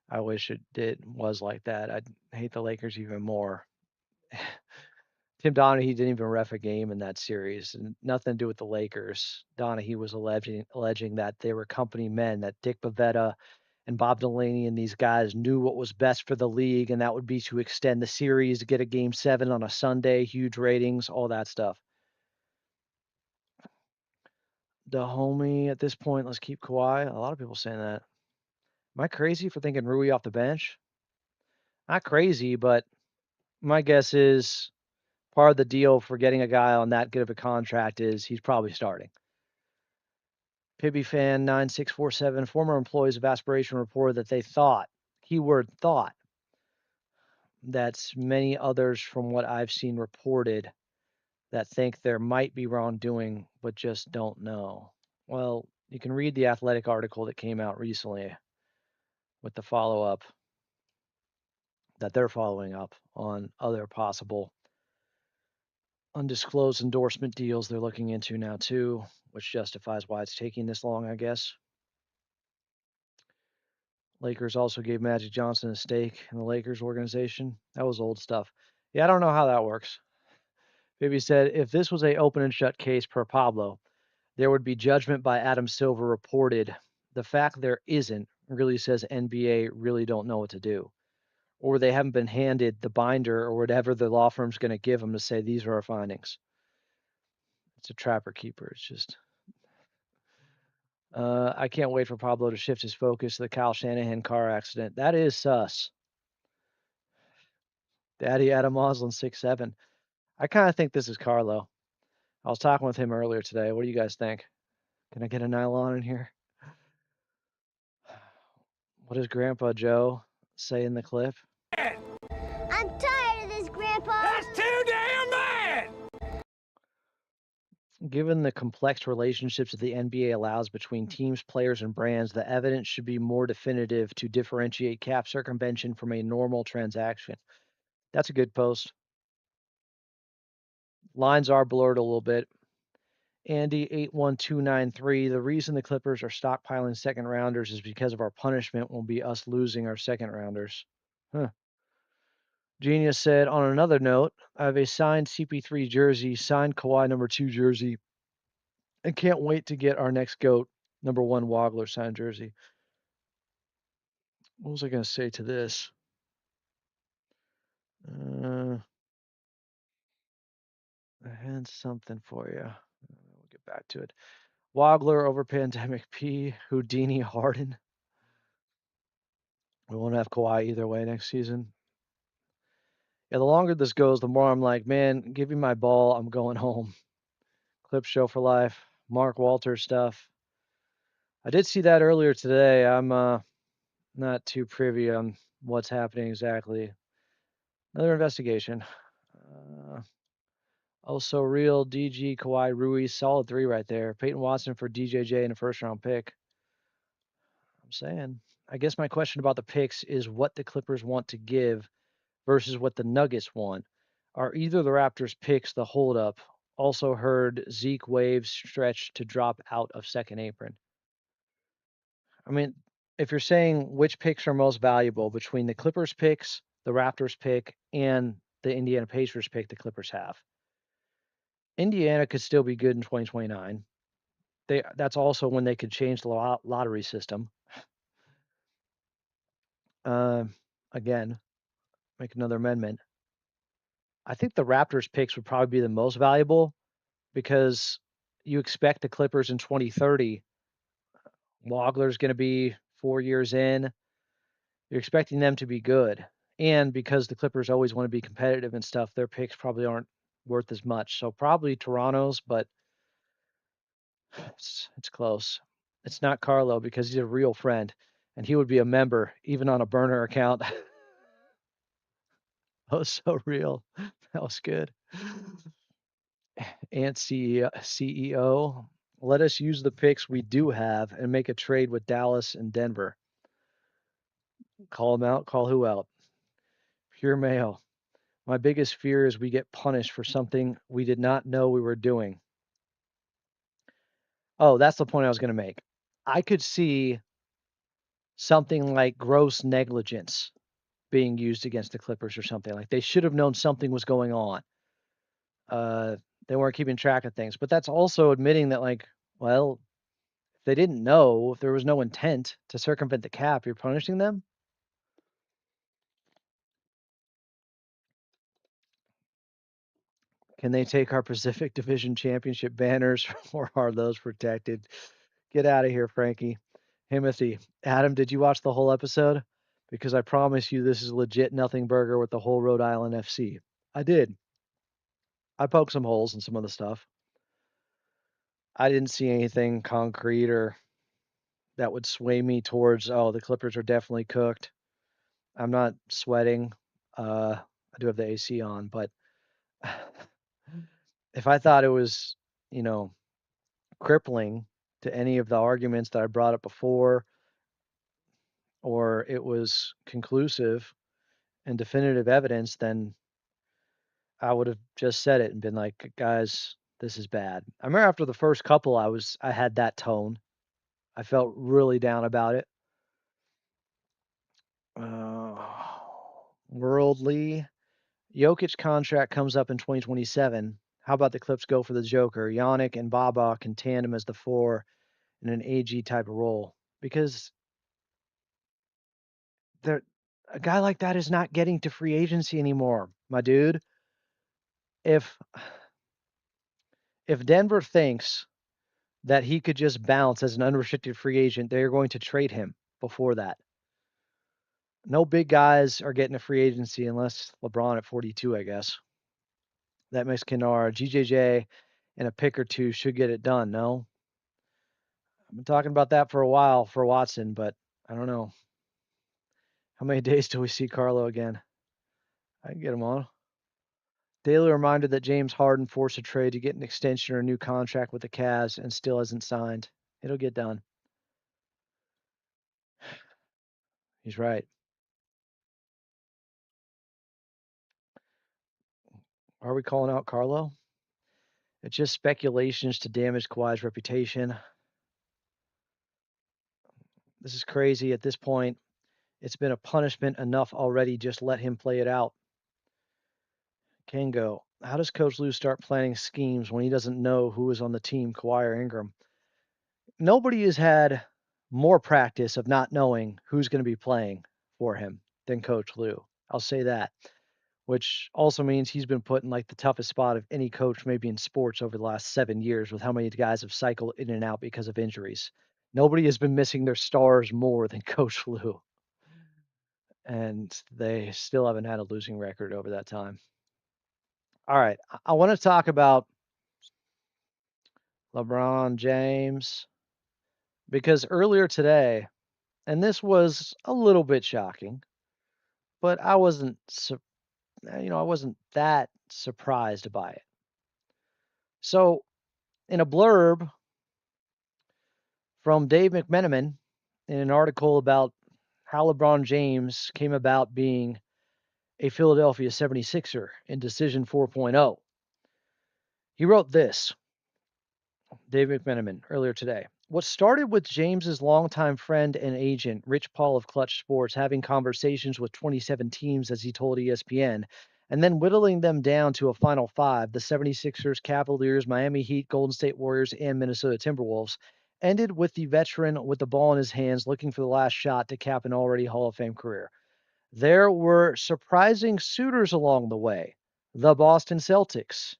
I wish it was like that. I'd hate the Lakers even more. Tim Donaghy didn't even ref a game in that series, and nothing to do with the Lakers. Donaghy was alleging that they were company men, that Dick Bavetta and Bob Delaney and these guys knew what was best for the league, and that would be to extend the series to get a Game 7 on a Sunday, huge ratings, all that stuff. The homie at this point, let's keep Kawhi. A lot of people saying that. Am I crazy for thinking Rui off the bench? Not crazy, but my guess is part of the deal for getting a guy on that good of a contract is he's probably starting. Pibby fan 9647, former employees of Aspiration reported that they thought, keyword thought, that's many others from what I've seen reported that think there might be wrongdoing but just don't know. Well, you can read the Athletic article that came out recently with the follow-up that they're following up on other possible undisclosed endorsement deals they're looking into now too, which justifies why it's taking this long, I guess. Lakers also gave Magic Johnson a stake in the Lakers organization. That was old stuff. Yeah, I don't know how that works. Baby said, if this was a open and shut case per Pablo, there would be judgment by Adam Silver reported. The fact there isn't really says NBA really don't know what to do. Or they haven't been handed the binder or whatever the law firm's going to give them to say these are our findings. It's a trapper keeper. It's just. I can't wait for Pablo to shift his focus to the Kyle Shanahan car accident. That is sus. Daddy Adam Moslin 6'7". I kind of think this is Carlo. I was talking with him earlier today. What do you guys think? Can I get a nylon in here? What does Grandpa Joe say in the clip? I'm tired of this, Grandpa. That's too damn bad! Given the complex relationships that the NBA allows between teams, players, and brands, the evidence should be more definitive to differentiate cap circumvention from a normal transaction. That's a good post. Lines are blurred a little bit. Andy81293, the reason the Clippers are stockpiling second rounders is because of our punishment will be us losing our second rounders. Huh. Genius said, on another note, I have a signed CP3 jersey, signed Kawhi #2 jersey, and can't wait to get our next GOAT #1 Wagler signed jersey. What was I going to say to this? I had something for you. We'll get back to it. Wagler over pandemic P. Houdini Harden. We won't have Kawhi either way next season. Yeah, the longer this goes, the more I'm like, man, give me my ball. I'm going home. Clip show for life. Mark Walters stuff. I did see that earlier today. I'm not too privy on what's happening exactly. Another investigation. Also real DG, Kawhi, Rui, solid 3 right there. Peyton Watson for DJJ and a first round pick. I'm saying. I guess my question about the picks is what the Clippers want to give versus what the Nuggets want. Are either the Raptors picks the holdup? Also heard Zeke waves stretch to drop out of second apron. I mean, if you're saying which picks are most valuable between the Clippers picks, the Raptors pick, and the Indiana Pacers pick the Clippers have, Indiana could still be good in 2029. That's also when they could change the lottery system. Again, make another amendment. I think the Raptors picks would probably be the most valuable because you expect the Clippers in 2030. Wagler's going to be 4 years in. You're expecting them to be good. And because the Clippers always want to be competitive and stuff, their picks probably aren't worth as much. So probably Toronto's, but it's close. It's not Carlo because he's a real friend and he would be a member even on a burner account. That was so real. That was good. Ant CEO, let us use the picks we do have and make a trade with Dallas and Denver. Call them out. Call who out? Pure Mayo. My biggest fear is we get punished for something we did not know we were doing. Oh, that's the point I was going to make. I could see something like gross negligence being used against the Clippers or something. Like they should have known something was going on. They weren't keeping track of things. But that's also admitting that, like, well, if they didn't know, if there was no intent to circumvent the cap, you're punishing them? Can they take our Pacific Division Championship banners or are those protected? Get out of here, Frankie. Timothy. Adam, did you watch the whole episode? Because I promise you this is legit nothing burger with the whole Rhode Island FC. I did. I poked some holes in some of the stuff. I didn't see anything concrete or that would sway me towards, oh, the Clippers are definitely cooked. I'm not sweating. I do have the AC on, but if I thought it was, you know, crippling to any of the arguments that I brought up before, or it was conclusive and definitive evidence, then I would have just said it and been like, guys, this is bad. I remember after the first couple, I had that tone. I felt really down about it. Uh, Worldly. Jokic contract comes up in 2027. How about the Clips go for the Joker? Yannick and Baba can tandem as the four in an AG type of role. Because a guy like that is not getting to free agency anymore, my dude. If Denver thinks that he could just bounce as an unrestricted free agent, they're going to trade him before that. No big guys are getting a free agency unless LeBron at 42, I guess. That makes Kennard, GJJ, and a pick or two should get it done, no? I've been talking about that for a while for Watson, but I don't know. How many days till we see Carlo again? I can get him on. Daily reminder that James Harden forced a trade to get an extension or a new contract with the Cavs and still hasn't signed. It'll get done. He's right. Are we calling out Carlo? It's just speculations to damage Kawhi's reputation. This is crazy. At this point, it's been a punishment enough already. Just let him play it out. Kango, how does Coach Lou start planning schemes when he doesn't know who is on the team, Kawhi or Ingram? Nobody has had more practice of not knowing who's going to be playing for him than Coach Lou. I'll say that, which also means he's been put in like the toughest spot of any coach maybe in sports over the last 7 years with how many guys have cycled in and out because of injuries. Nobody has been missing their stars more than Coach Lou. And they still haven't had a losing record over that time. All right. I want to talk about LeBron James because earlier today, and this was a little bit shocking, but I wasn't, I wasn't that surprised by it. So, in a blurb from Dave McMenamin in an article about how LeBron James came about being a Philadelphia 76er in Decision 4.0, he wrote this. Dave McMenamin earlier today. What started with James's longtime friend and agent, Rich Paul of Clutch Sports, having conversations with 27 teams, as he told ESPN, and then whittling them down to a final five, the 76ers, Cavaliers, Miami Heat, Golden State Warriors, and Minnesota Timberwolves, ended with the veteran with the ball in his hands looking for the last shot to cap an already Hall of Fame career. There were surprising suitors along the way. The Boston Celtics,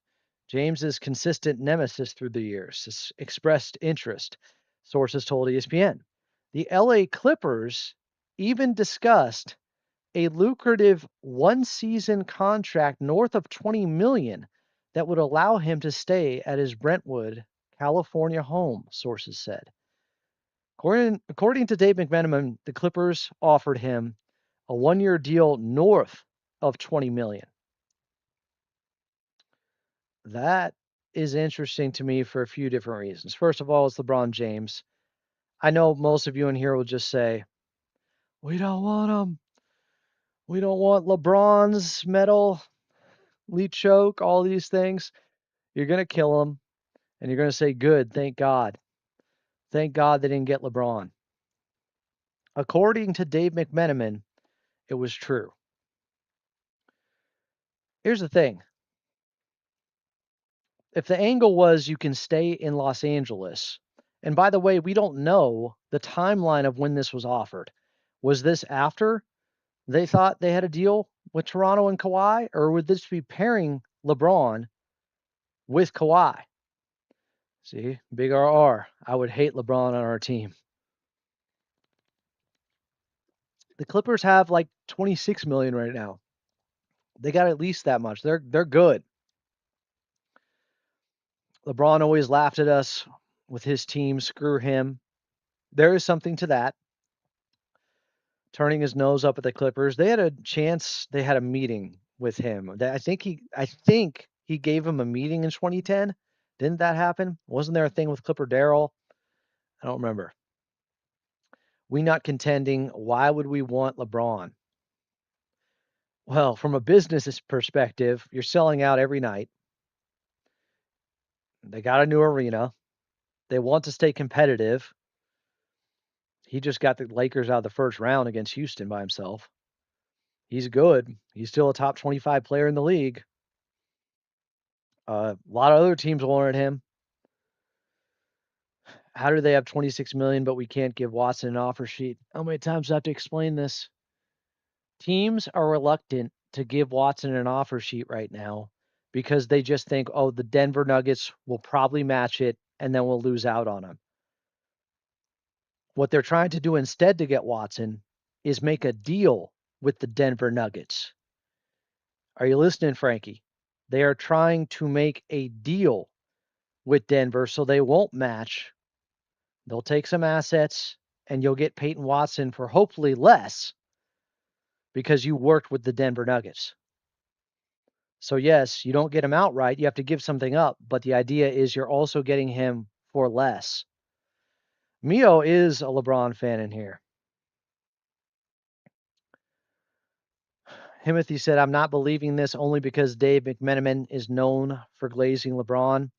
James's consistent nemesis through the years, expressed interest, sources told ESPN. The LA Clippers even discussed a lucrative one-season contract north of $20 million that would allow him to stay at his Brentwood, California home, sources said. According to Dave McMenamin, the Clippers offered him a one-year deal north of $20 million. That is interesting to me for a few different reasons. First of all, it's LeBron James. I know most of you in here will just say, we don't want him. We don't want LeBron's medal, lead choke, all these things. You're going to kill him, and you're going to say, good, thank God. Thank God they didn't get LeBron. According to Dave McMenamin, it was true. Here's the thing. If the angle was you can stay in Los Angeles, and by the way, we don't know the timeline of when this was offered. Was this after they thought they had a deal with Toronto and Kawhi, or would this be pairing LeBron with Kawhi? See, big RR. I would hate LeBron on our team. The Clippers have like 26 million right now. They got at least that much. They're good. LeBron always laughed at us with his team, screw him. There is something to that. Turning his nose up at the Clippers. They had a chance, they had a meeting with him. I think he gave him a meeting in 2010. Didn't that happen? Wasn't there a thing with Clipper Darrell? I don't remember. We not contending. Why would we want LeBron? Well, from a business perspective, you're selling out every night. They got a new arena. They want to stay competitive. He just got the Lakers out of the first round against Houston by himself. He's good. He's still a top 25 player in the league. A lot of other teams wanted him. How do they have 26 million, but we can't give Watson an offer sheet? How many times do I have to explain this? Teams are reluctant to give Watson an offer sheet right now because they just think, oh, the Denver Nuggets will probably match it and then we'll lose out on him. What they're trying to do instead to get Watson is make a deal with the Denver Nuggets. Are you listening, Frankie? They are trying to make a deal with Denver so they won't match. They'll take some assets and you'll get Peyton Watson for hopefully less because you worked with the Denver Nuggets. So yes, you don't get him outright. You have to give something up, but the idea is you're also getting him for less. Mio is a LeBron fan in here. Timothy said, I'm not believing this only because Dave McMenamin is known for glazing LeBron.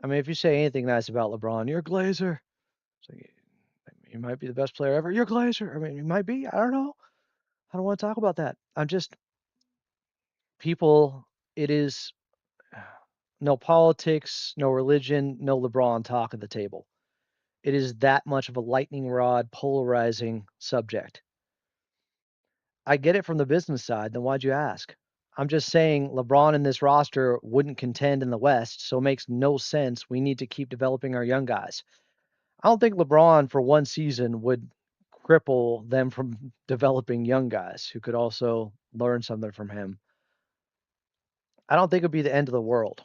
I mean, if you say anything nice about LeBron, you're a glazer. So you might be the best player ever. You're a glazer. I mean, you might be. I don't know. I don't want to talk about that. I'm just people. It is no politics, no religion, no LeBron talk at the table. It is that much of a lightning rod, polarizing subject. I get it from the business side. Then why'd you ask? I'm just saying LeBron in this roster wouldn't contend in the West, so it makes no sense. We need to keep developing our young guys. I don't think LeBron for one season would cripple them from developing young guys who could also learn something from him. I don't think it would be the end of the world.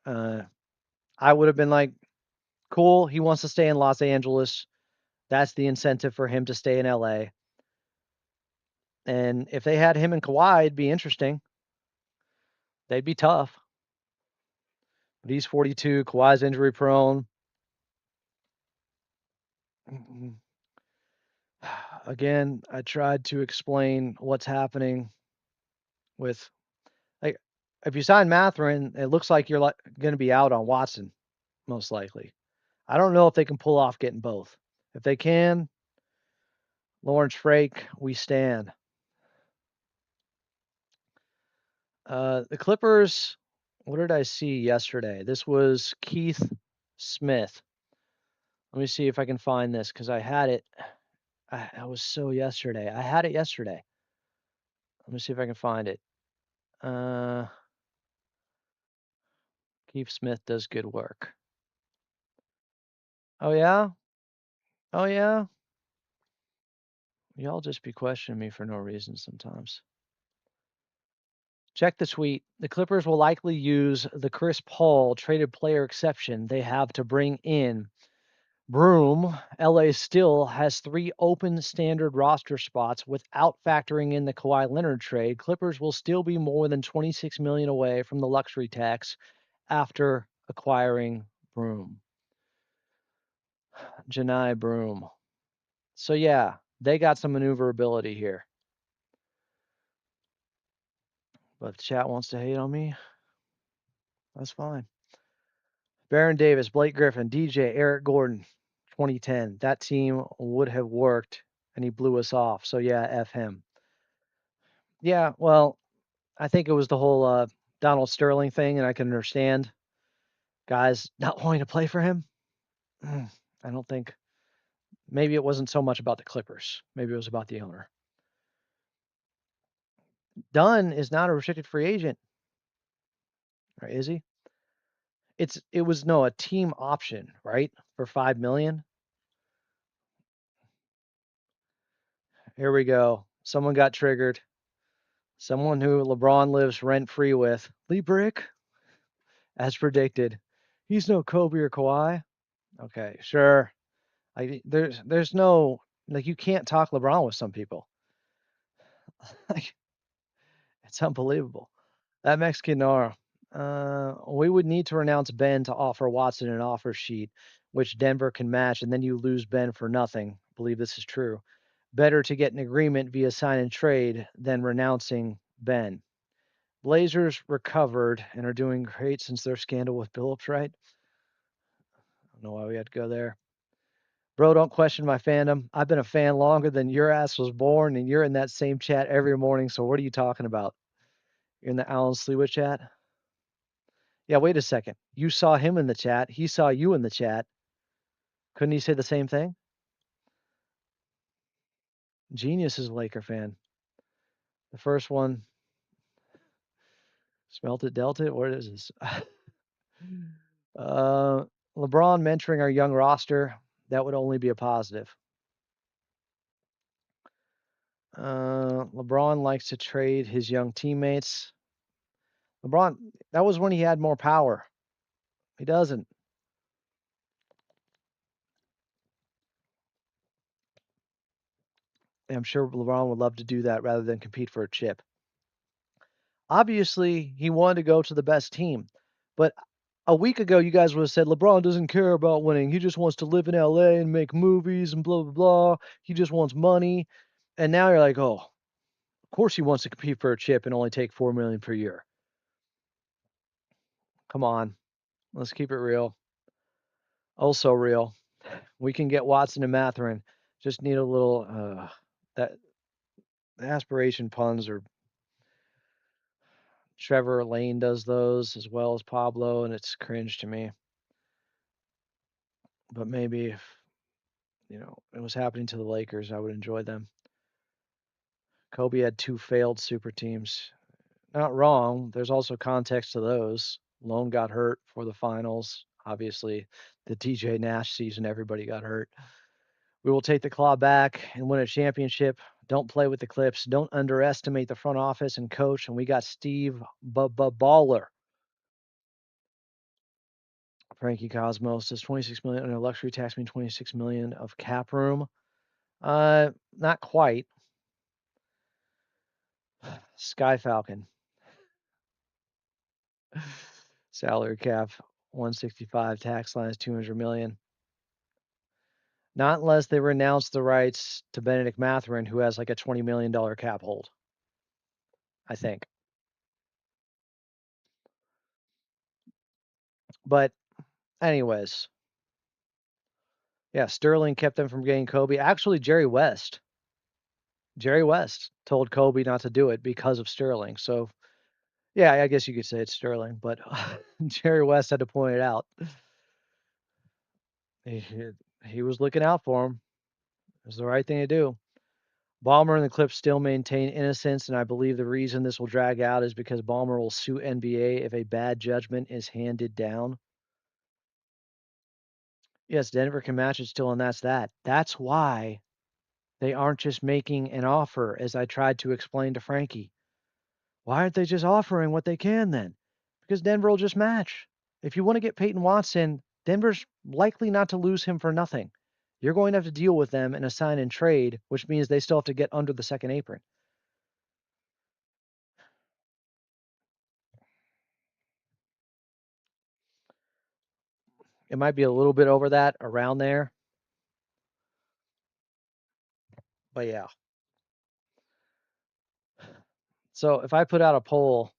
I would have been like, cool, he wants to stay in Los Angeles. That's the incentive for him to stay in LA. And if they had him and Kawhi, it'd be interesting. They'd be tough. But he's 42. Kawhi's injury prone. Again, I tried to explain what's happening with, like, if you sign Matherin, it looks like you're going to be out on Watson, most likely. I don't know if they can pull off getting both. If they can, Lawrence Frake, we stand. The Clippers, what did I see yesterday? This was Keith Smith. Let me see if I can find this because I had it. I was so yesterday. I had it yesterday. Let me see if I can find it. Keith Smith does good work. Oh, yeah? Oh, yeah? Y'all just be questioning me for no reason sometimes. Check the tweet. The Clippers will likely use the Chris Paul traded player exception they have to bring in Broom. LA still has 3 open standard roster spots without factoring in the Kawhi Leonard trade. Clippers will still be more than $26 million away from the luxury tax after acquiring Broom. Janai Broom. So yeah, they got some maneuverability here. But if the chat wants to hate on me, that's fine. Baron Davis, Blake Griffin, DJ, Eric Gordon, 2010. That team would have worked, and he blew us off. So yeah, F him. Yeah, well, I think it was the whole Donald Sterling thing, and I can understand guys not wanting to play for him. I don't think. Maybe it wasn't so much about the Clippers. Maybe it was about the owner. Dunn is not a restricted free agent. Or is he? It was a team option, right? For $5 million. Here we go. Someone got triggered. Someone who LeBron lives rent free with. Lee Brick. As predicted. He's no Kobe or Kawhi. Okay, sure. There's no like you can't talk LeBron with some people. Like it's unbelievable. That Mexican Nora. We would need to renounce Ben to offer Watson an offer sheet, which Denver can match, and then you lose Ben for nothing. I believe this is true. Better to get an agreement via sign and trade than renouncing Ben. Blazers recovered and are doing great since their scandal with Billups, right? I don't know why we had to go there. Bro, don't question my fandom. I've been a fan longer than your ass was born, and you're in that same chat every morning. So what are you talking about? You're in the Alan Slewa chat? Yeah, wait a second. You saw him in the chat. He saw you in the chat. Couldn't he say the same thing? Genius is a Laker fan. The first one, smelt it, dealt it. What is this? LeBron mentoring our young roster. That would only be a positive. LeBron likes to trade his young teammates. LeBron, that was when he had more power. He doesn't. I'm sure LeBron would love to do that rather than compete for a chip. Obviously, he wanted to go to the best team. But a week ago, you guys would have said LeBron doesn't care about winning. He just wants to live in LA and make movies and blah, blah, blah. He just wants money. And now you're like, oh, of course he wants to compete for a chip and only take $4 million per year. Come on. Let's keep it real. Also real. We can get Watson and Matherin. Just need a little that the aspiration puns are Trevor Lane does those as well as Pablo, and it's cringe to me. But maybe if it was happening to the Lakers, I would enjoy them. Kobe had 2 failed super teams. Not wrong. There's also context to those. Lone got hurt for the finals. Obviously, the DJ Nash season, everybody got hurt. We will take the claw back and win a championship. Don't play with the Clips. Don't underestimate the front office and coach. And we got Steve Baller. Frankie Cosmos says 26 million under luxury tax mean 26 million of cap room. Not quite. Sky Falcon. Salary cap 165, tax line is 200 million. Not unless they renounce the rights to Benedict Mathurin, who has like a $20 million cap hold. I think. But anyways. Yeah, Sterling kept them from getting Kobe. Actually, Jerry West told Kobe not to do it because of Sterling. So, yeah, I guess you could say it's Sterling, but Jerry West had to point it out. He was looking out for him. It was the right thing to do. Ballmer and the Clips still maintain innocence, and I believe the reason this will drag out is because Ballmer will sue NBA if a bad judgment is handed down. Yes, Denver can match it still, and that's that. That's why they aren't just making an offer, as I tried to explain to Frankie. Why aren't they just offering what they can then? Because Denver will just match. If you want to get Peyton Watson, Denver's likely not to lose him for nothing. You're going to have to deal with them in a sign and trade, which means they still have to get under the second apron. It might be a little bit over that, around there. But yeah. So if I put out a poll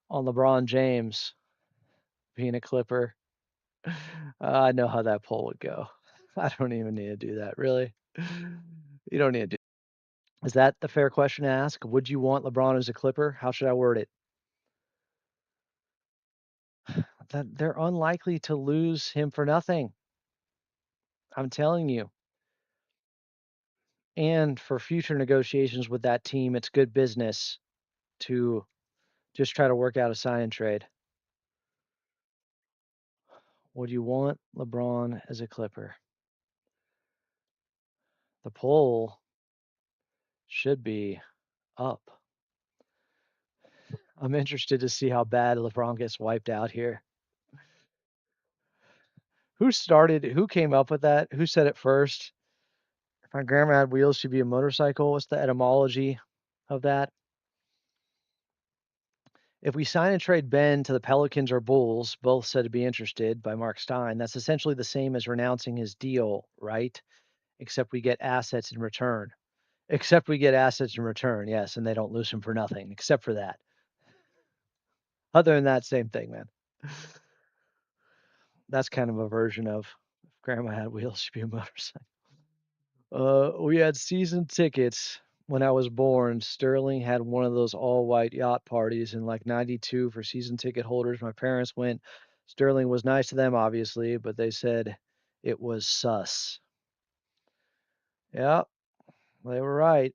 on LeBron James being a Clipper, I know how that poll would go. I don't even need to do that, really. You don't need to do. Is that the fair question to ask? Would you want LeBron as a Clipper? How should I word it? That they're unlikely to lose him for nothing. I'm telling you. And for future negotiations with that team, it's good business to just try to work out a sign and trade. Would you want LeBron as a Clipper? The poll should be up. I'm interested to see how bad LeBron gets wiped out here. Who came up with that? Who said it first? If my grandma had wheels, she'd be a motorcycle. What's the etymology of that? If we sign and trade Ben to the Pelicans or Bulls, both said to be interested by Mark Stein, that's essentially the same as renouncing his deal, right? Except we get assets in return. Except we get assets in return, yes, and they don't lose him for nothing, except for that. Other than that, same thing, man. That's kind of a version of if grandma had wheels, she'd be a motorcycle. We had season tickets when I was born. Sterling had one of those all-white yacht parties in like 92 for season ticket holders. My parents went. Sterling was nice to them, obviously, but they said it was sus. Yeah, they were right.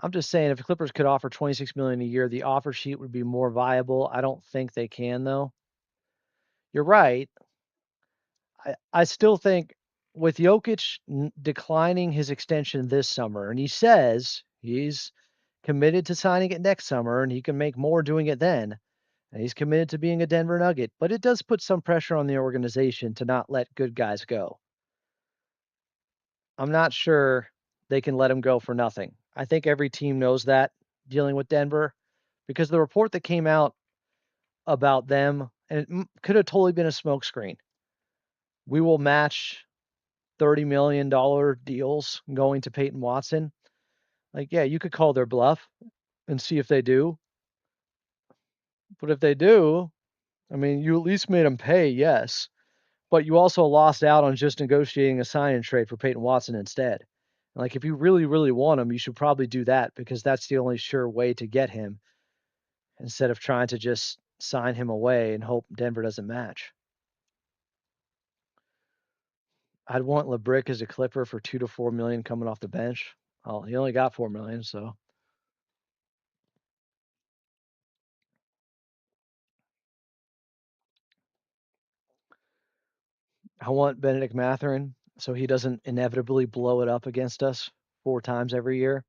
I'm just saying if the Clippers could offer $26 million a year, the offer sheet would be more viable. I don't think they can, though. You're right. I still think with Jokic declining his extension this summer, and he says he's committed to signing it next summer, and he can make more doing it then, and he's committed to being a Denver Nugget, but it does put some pressure on the organization to not let good guys go. I'm not sure they can let him go for nothing. I think every team knows that dealing with Denver, because the report that came out about them, and it could have totally been a smokescreen. We will match $30 million deals going to Peyton Watson. Like, yeah, you could call their bluff and see if they do. But if they do, I mean, you at least made them pay, yes. But you also lost out on just negotiating a sign and trade for Peyton Watson instead. Like, if you really, really want him, you should probably do that because that's the only sure way to get him instead of trying to just sign him away and hope Denver doesn't match. I'd want LeBrick as a Clipper for $2 to $4 million coming off the bench. Oh, he only got $4 million, so. I want Benedict Mathurin so he doesn't inevitably blow it up against us 4 times every year.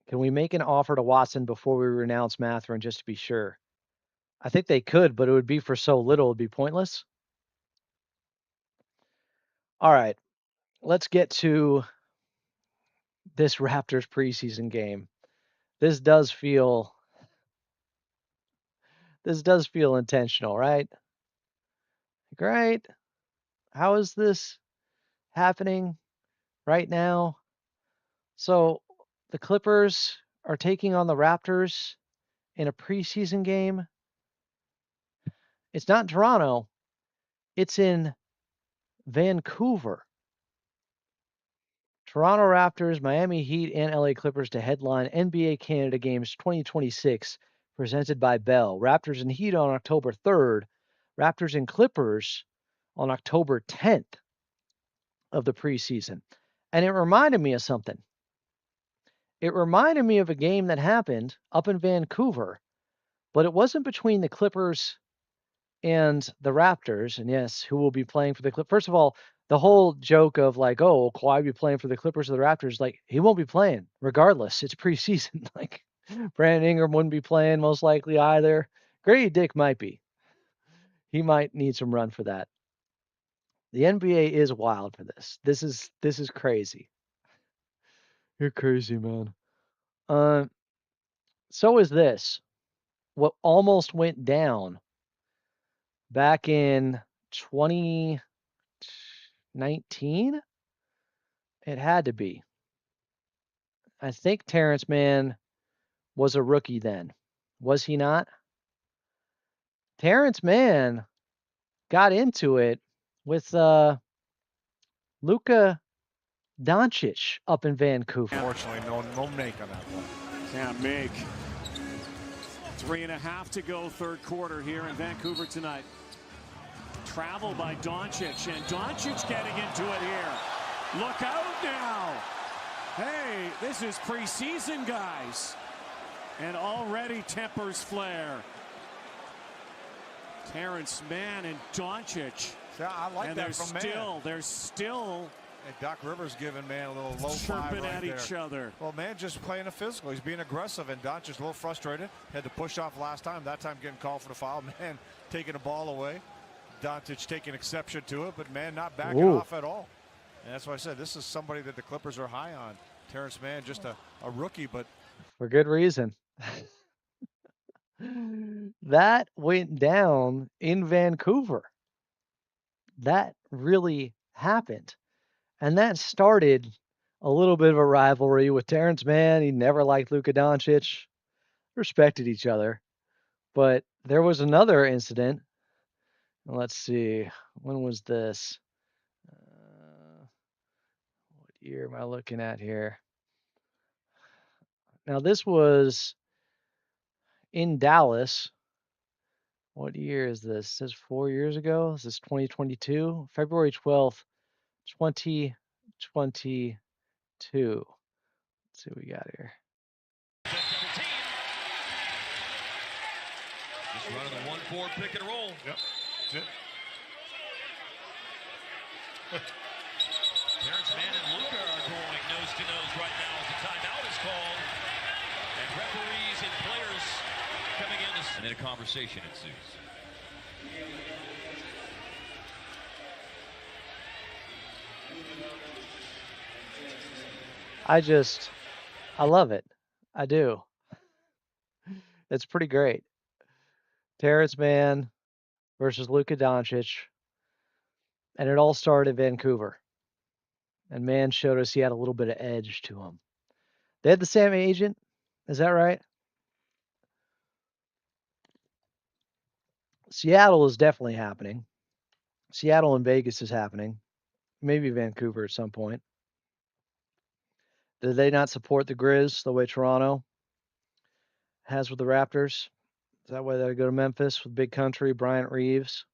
Can we make an offer to Watson before we renounce Mathurin just to be sure? I think they could, but it would be for so little, it would be pointless. All right, let's get to this Raptors preseason game. This does feel intentional, right? Great. How is this happening right now? So the Clippers are taking on the Raptors in a preseason game. It's not in Toronto. It's in Vancouver. Toronto Raptors, Miami Heat, and LA Clippers to headline NBA Canada Games 2026 presented by Bell. Raptors and Heat on October 3rd. Raptors and Clippers on October 10th of the preseason. And it reminded me of something. It reminded me of a game that happened up in Vancouver, but it wasn't between the Clippers and the Raptors. And yes, who will be playing for the Clippers? First of all, the whole joke of like, oh, Kawhi will be playing for the Clippers or the Raptors, like he won't be playing regardless. It's preseason. Like Brandon Ingram wouldn't be playing most likely either. Grady Dick might be. He might need some run for that. The NBA is wild for this. This is crazy. You're crazy, man. So is this. What almost went down back in 2019? It had to be. I think Terrence Mann was a rookie then. Was he not? Terrence Mann got into it with Luka Doncic up in Vancouver. Unfortunately, no make on that one. Can't make. 3.5 to go, third quarter here in Vancouver tonight. Travel by Doncic, and Doncic getting into it here. Look out now. Hey, this is preseason, guys. And already tempers flare. Terrence Mann and Doncic. Yeah, I like And that from Mann. there's still And Doc Rivers giving man a little low five Chirping right at there. each other. Well, man just playing a physical. He's being aggressive, and Doncic a little frustrated. Had to push off last time. That time getting called for the foul. Man taking the ball away. Doncic taking exception to it, but man not backing off at all. And that's why I said this is somebody that the Clippers are high on. Terrence Mann, just a rookie, but For good reason. That went down in Vancouver. That really happened. And that started a little bit of a rivalry with Terrence Mann. He never liked Luka Doncic, respected each other. But there was another incident. Let's see. When was this? What year am I looking at here? Now, this was in Dallas. What year is this? It says 4 years ago. This is 2022, February 12th, 2022. Let's see what we got here. Just running the 1-4 pick and roll. Yep, that's it. Terrence Mann and Luka are going nose to nose right now as the timeout is called. And referees and players coming in. And then a conversation ensues. I love it. I do. It's pretty great. Terrence Mann versus Luka Doncic. And it all started in Vancouver. And Mann showed us he had a little bit of edge to him. They had the same agent. Is that right? Seattle is definitely happening. Seattle and Vegas is happening. Maybe Vancouver at some point. Did they not support the Grizz the way Toronto has with the Raptors? Is that why they go to Memphis with Big Country, Bryant Reeves?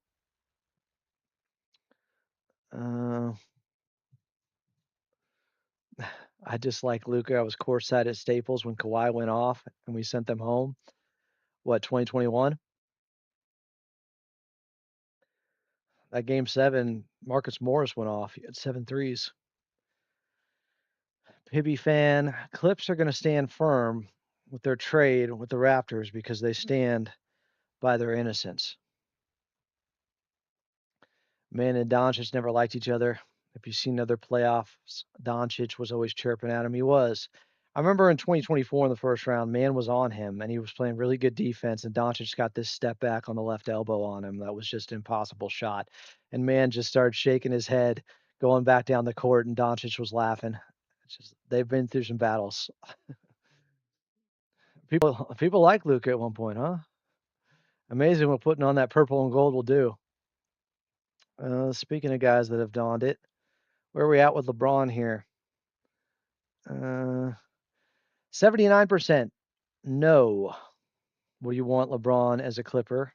I just like Luka. I was courtside at Staples when Kawhi went off and we sent them home. What, 2021? That game 7, Marcus Morris went off. He had 7 threes. Pibby fan, Clips are going to stand firm with their trade with the Raptors because they stand by their innocence. Man and Doncic never liked each other. If you've seen other playoffs, Doncic was always chirping at him. He was. I remember in 2024 in the first round, Man was on him and he was playing really good defense, and Doncic got this step back on the left elbow on him. That was just an impossible shot. And Man just started shaking his head, going back down the court, and Doncic was laughing. They've been through some battles. People like Luka at one point, huh? Amazing what putting on that purple and gold will do. Speaking of guys that have donned it, where are we at with LeBron here? 79% no. Will you want LeBron as a Clipper?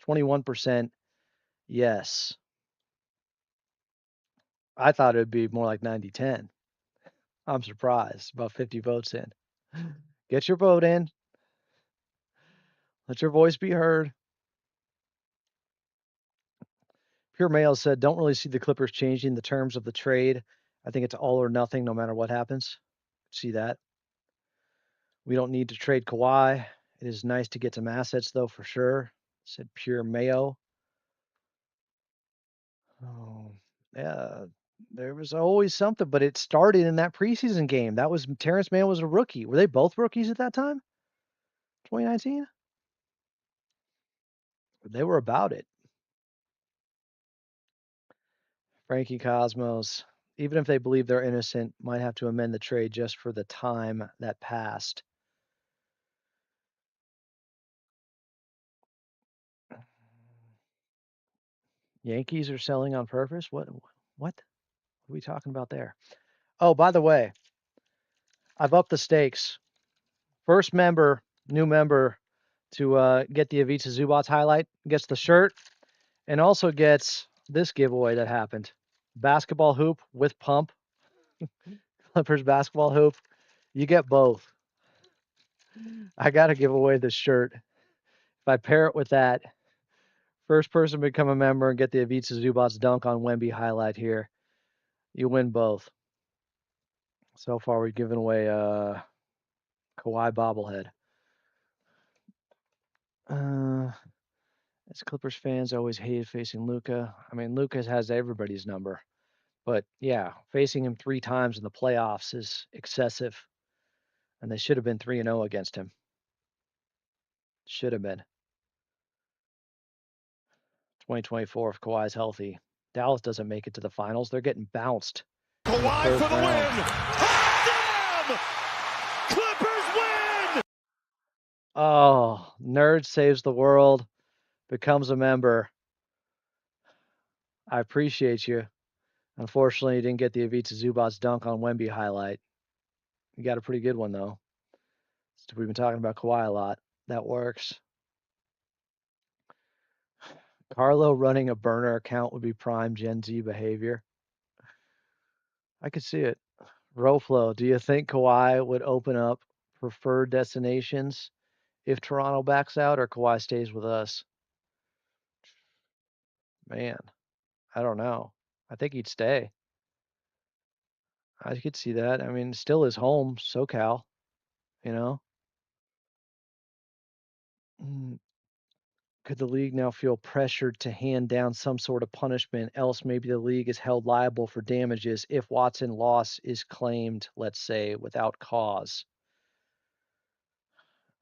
21% yes. I thought it would be more like 90-10. I'm surprised. About 50 votes in. Get your vote in. Let your voice be heard. Pure Mail said, don't really see the Clippers changing the terms of the trade. I think it's all or nothing no matter what happens. See that? We don't need to trade Kawhi. It is nice to get some assets, though, for sure, said Pure Mayo. Oh, yeah. There was always something, but it started in that preseason game. That was Terrence Mann was a rookie. Were they both rookies at that time? 2019? They were about it. Frankie Cosmos, even if they believe they're innocent, might have to amend the trade just for the time that passed. Yankees are selling on purpose? What are we talking about there? Oh, by the way, I've upped the stakes. First member, new member to get the Ivica Zubats highlight gets the shirt and also gets this giveaway that happened. Basketball hoop with pump. Clippers basketball hoop. You get both. I got to give away this shirt. If I pair it with that, first person to become a member and get the Ivica Zubats dunk on Wemby highlight here. You win both. So far, we've given away a Kawhi bobblehead. As Clippers fans, always hated facing Luka. I mean, Luka has everybody's number. But yeah, facing him 3 times in the playoffs is excessive. And they should have been 3-0 against him. Should have been. 2024 if Kawhi's healthy. Dallas doesn't make it to the finals. They're getting bounced. Kawhi for the win. Damn! Clippers win! Oh, nerd saves the world, becomes a member. I appreciate you. Unfortunately, you didn't get the Ivica Zubac's dunk on Wemby highlight. You got a pretty good one, though. We've been talking about Kawhi a lot. That works. Carlo running a burner account would be prime Gen Z behavior. I could see it. Roflo, do you think Kawhi would open up preferred destinations if Toronto backs out or Kawhi stays with us? Man, I don't know. I think he'd stay. I could see that. I mean, still his home, SoCal, you know? Could the league now feel pressured to hand down some sort of punishment? Else, maybe the league is held liable for damages if Watson loss is claimed, let's say, without cause.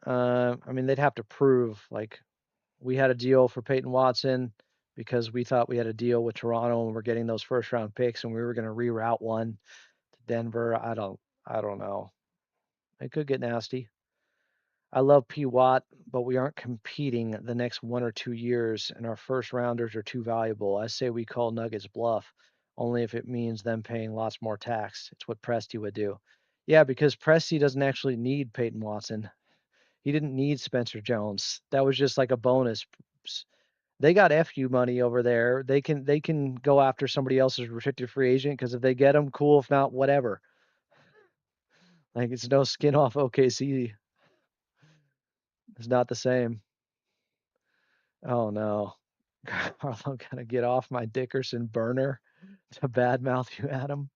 I mean, they'd have to prove, like, we had a deal for Peyton Watson because we thought we had a deal with Toronto and we're getting those first round picks and we were going to reroute one to Denver. I don't know. It could get nasty. I love P. Watt, but we aren't competing the next 1 or 2 years, and our first rounders are too valuable. I say we call Nuggets bluff, only if it means them paying lots more tax. It's what Presti would do. Yeah, because Presti doesn't actually need Peyton Watson. He didn't need Spencer Jones. That was just like a bonus. They got FU money over there. They can go after somebody else's restricted free agent because if they get him, cool. If not, whatever. Like it's no skin off OKC. It's not the same. Oh no. Carlo gotta get off my Dickerson burner to badmouth you, Adam.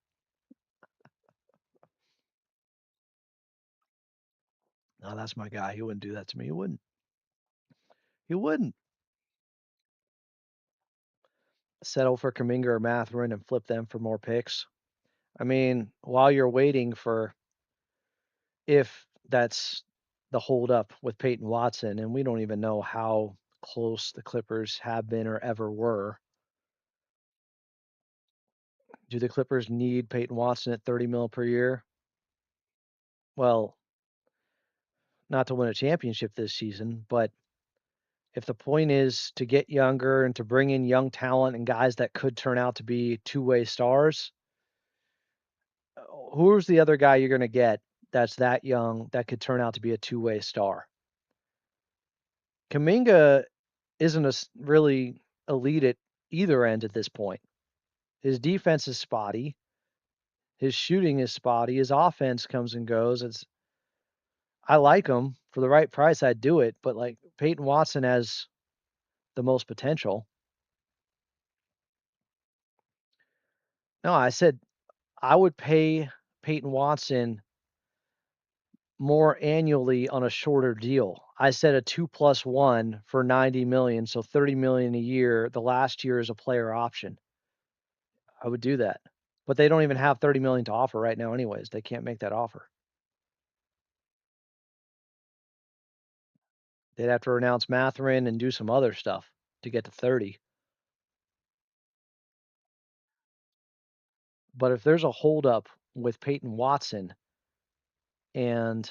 No, that's my guy. He wouldn't do that to me. He wouldn't. He wouldn't. Settle for Kuminga or Mathurin and flip them for more picks. I mean, while you're waiting for if that's the holdup with Peyton Watson, and we don't even know how close the Clippers have been or ever were. Do the Clippers need Peyton Watson at 30 mil per year? Well, not to win a championship this season, but if the point is to get younger and to bring in young talent and guys that could turn out to be two-way stars, who's the other guy you're going to get that's that young that could turn out to be a two-way star? Kuminga isn't really elite at either end at this point. His defense is spotty. His shooting is spotty. His offense comes and goes. I like him for the right price. I'd do it, but like Peyton Watson has the most potential. No, I said I would pay Peyton Watson more annually on a shorter deal. I said a 2+1 for 90 million, so 30 million a year. The last year is a player option. I would do that. But they don't even have 30 million to offer right now anyways. They can't make that offer. They'd have to renounce Mathurin and do some other stuff to get to 30. But if there's a holdup with Peyton Watson and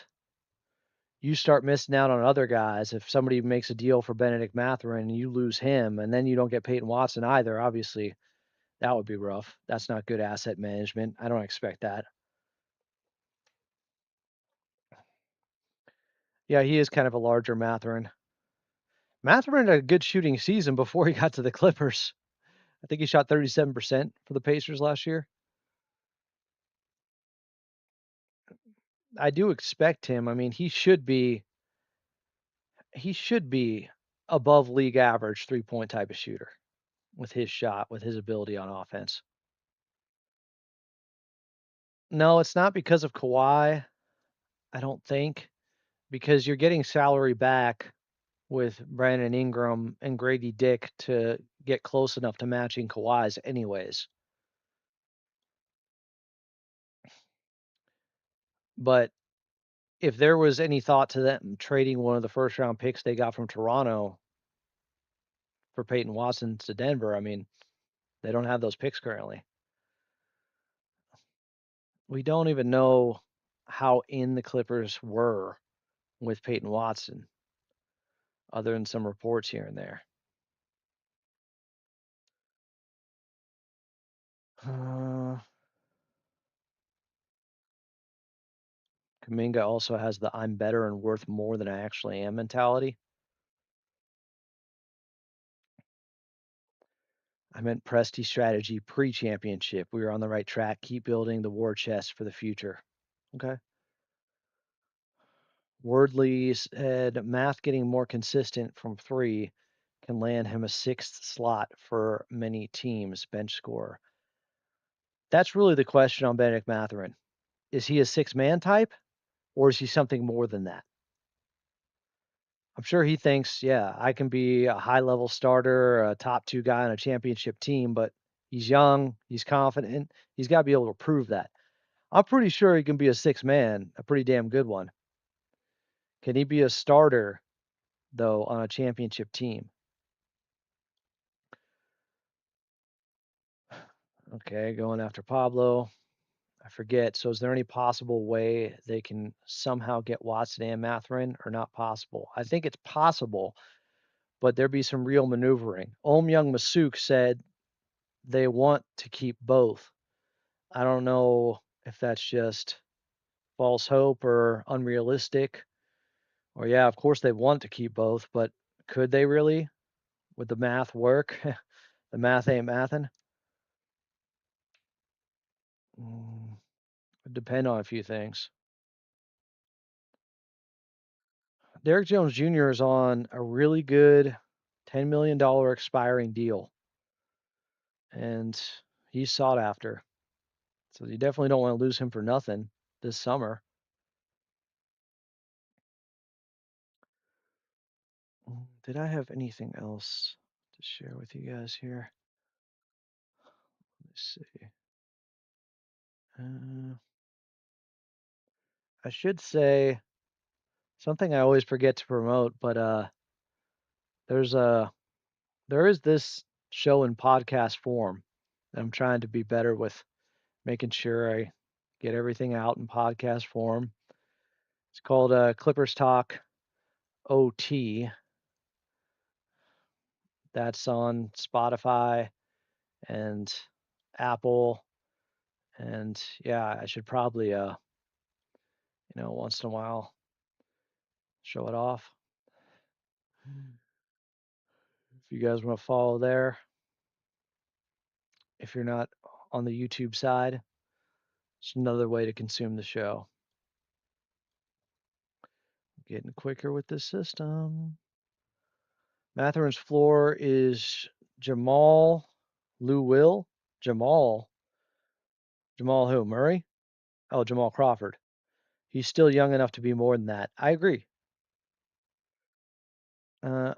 you start missing out on other guys, if somebody makes a deal for Benedict Mathurin and you lose him and then you don't get Peyton Watson either, obviously that would be rough. That's not good asset management. I don't expect that. Yeah, he is kind of a larger Mathurin. Mathurin had a good shooting season before he got to the Clippers. I think he shot 37% for the Pacers last year. I do expect him. I mean, he should be above league average 3-point type of shooter with his shot, with his ability on offense. No, it's not because of Kawhi, I don't think, because you're getting salary back with Brandon Ingram and Grady Dick to get close enough to matching Kawhi's anyways. But if there was any thought to them trading one of the first round picks they got from Toronto for Peyton Watson to Denver, I mean, they don't have those picks currently. We don't even know how in the Clippers were with Peyton Watson, other than some reports here and there. Kuminga also has the I'm better and worth more than I actually am mentality. I meant Presti strategy pre-championship. We were on the right track. Keep building the war chest for the future. Okay. Wordley said math getting more consistent from 3 can land him a 6th slot for many teams bench score. That's really the question on Benedict Mathurin. Is he a 6-man type or is he something more than that? I'm sure he thinks, yeah, I can be a high-level starter, a top 2 guy on a championship team, but he's young, he's confident, he's got to be able to prove that. I'm pretty sure he can be a 6-man, a pretty damn good one. Can he be a starter, though, on a championship team? Okay, going after Pablo. I forget. So is there any possible way they can somehow get Watson and Mathurin or not possible? I think it's possible, but there'd be some real maneuvering. Young Masuk said they want to keep both. I don't know if that's just false hope or unrealistic. Or yeah, of course they want to keep both, but could they really? Would the math work? The math ain't mathin'. Would depend on a few things. Derrick Jones Jr. is on a really good $10 million expiring deal, and he's sought after. So you definitely don't want to lose him for nothing this summer. Did I have anything else to share with you guys here? Let's see. I should say something I always forget to promote, but there is this show in podcast form that I'm trying to be better with, making sure I get everything out in podcast form. It's called Clippers Talk OT. That's on Spotify and Apple. And yeah, I should probably once in a while show it off. If you guys want to follow there, if you're not on the YouTube side, it's another way to consume the show. Getting quicker with this system. Matherin's floor is Jamal Lou Will. Jamal who? Murray? Oh, Jamal Crawford. He's still young enough to be more than that. I agree. I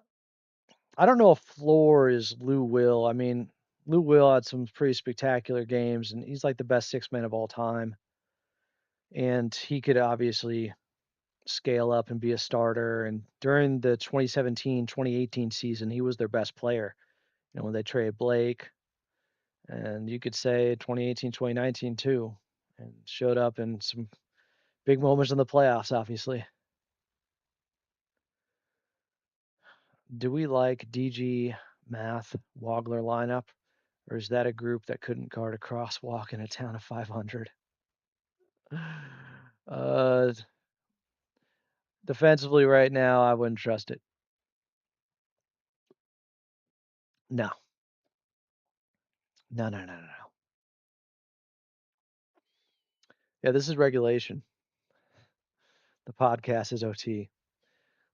don't know if floor is Lou Will. I mean, Lou Will had some pretty spectacular games, and he's like the best 6-man of all time. And he could obviously scale up and be a starter. And during the 2017-2018 season, he was their best player. When they traded Blake, and you could say 2018-2019 too, and showed up in some big moments in the playoffs, obviously. Do we like DG, Math, Wagler lineup? Or is that a group that couldn't guard a crosswalk in a town of 500? Defensively right now, I wouldn't trust it. No. No. Yeah, this is regulation. The podcast is OT.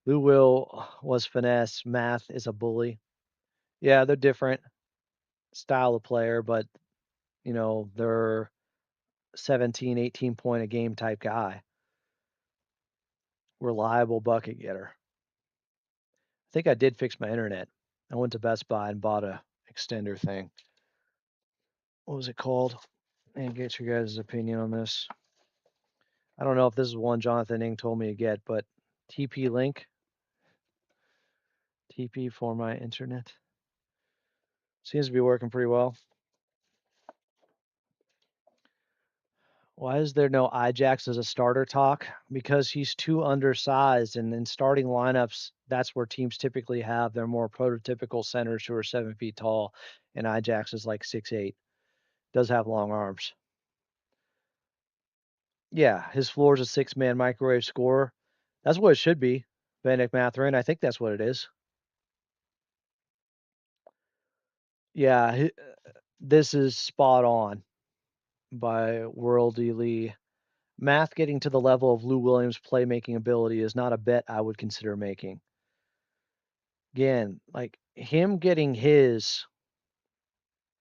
Lou Will was finesse. Math is a bully. Yeah, they're different style of player, but they're 17, 18 point a game type guy. Reliable bucket getter. I think I did fix my internet. I went to Best Buy and bought a extender thing. What was it called? And get your guys' opinion on this. I don't know if this is one Jonathan Ing told me to get, but TP link. TP for my internet. Seems to be working pretty well. Why is there no Ijax as a starter talk? Because he's too undersized, and in starting lineups, that's where teams typically have their more prototypical centers who are 7 feet tall, and Ijax is like 6'8". Does have long arms. Yeah, his floor is a 6-man microwave scorer. That's what it should be. Benedict Mathurin, I think that's what it is. Yeah, this is spot on by Worldy Lee. Math getting to the level of Lou Williams' playmaking ability is not a bet I would consider making. Again, like him getting his,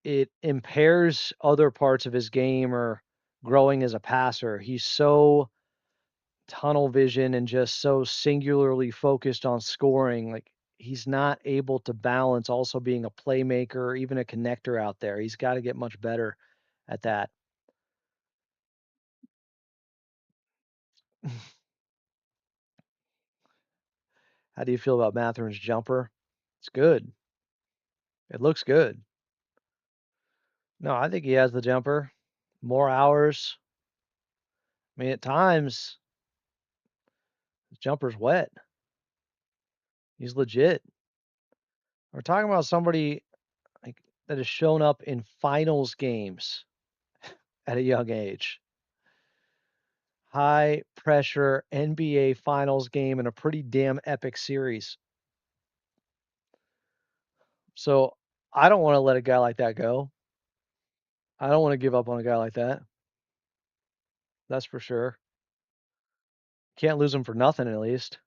it impairs other parts of his game or growing as a passer. He's so tunnel vision and just so singularly focused on scoring. Like he's not able to balance also being a playmaker, even a connector out there. He's got to get much better at that. How do you feel about Mathurin's jumper? It's good. It looks good. No, I think he has the jumper. More hours. I mean, at times, his jumper's wet. He's legit. We're talking about somebody like that has shown up in finals games at a young age. High pressure NBA finals game in a pretty damn epic series. So I don't want to let a guy like that go. I don't want to give up on a guy like that. That's for sure. Can't lose him for nothing, at least.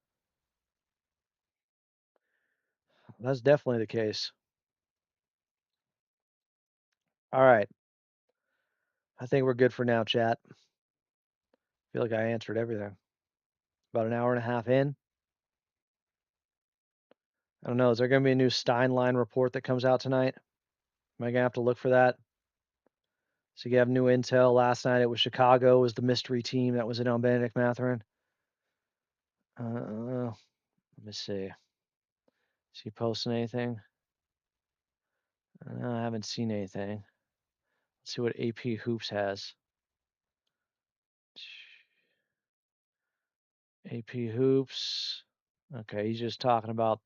That's definitely the case. All right. I think we're good for now, chat. Feel like I answered everything. About an hour and a half in. I don't know. Is there going to be a new Steinline report that comes out tonight? Am I going to have to look for that? So you have new intel. Last night it was Chicago was the mystery team that was in on Benedict Mathurin. Let me see. Is he posting anything? No, I haven't seen anything. Let's see what AP Hoops has. AP Hoops. Okay, he's just talking about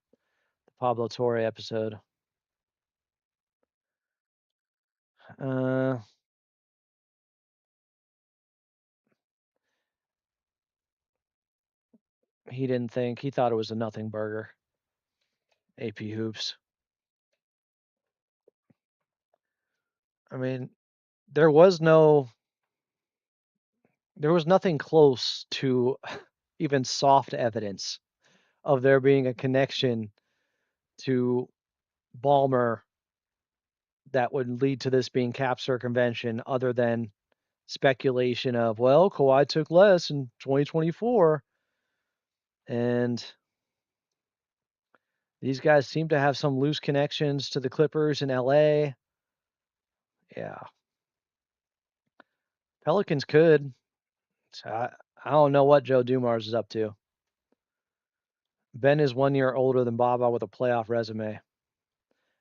the Pablo Torre episode. He didn't think. He thought it was a nothing burger. AP Hoops. I mean, there was nothing close to even soft evidence of there being a connection to Ballmer that would lead to this being cap circumvention other than speculation of, well, Kawhi took less in 2024 and these guys seem to have some loose connections to the Clippers in LA. Yeah. Pelicans could. So I don't know what Joe Dumars is up to. Ben is 1 year older than Baba with a playoff resume.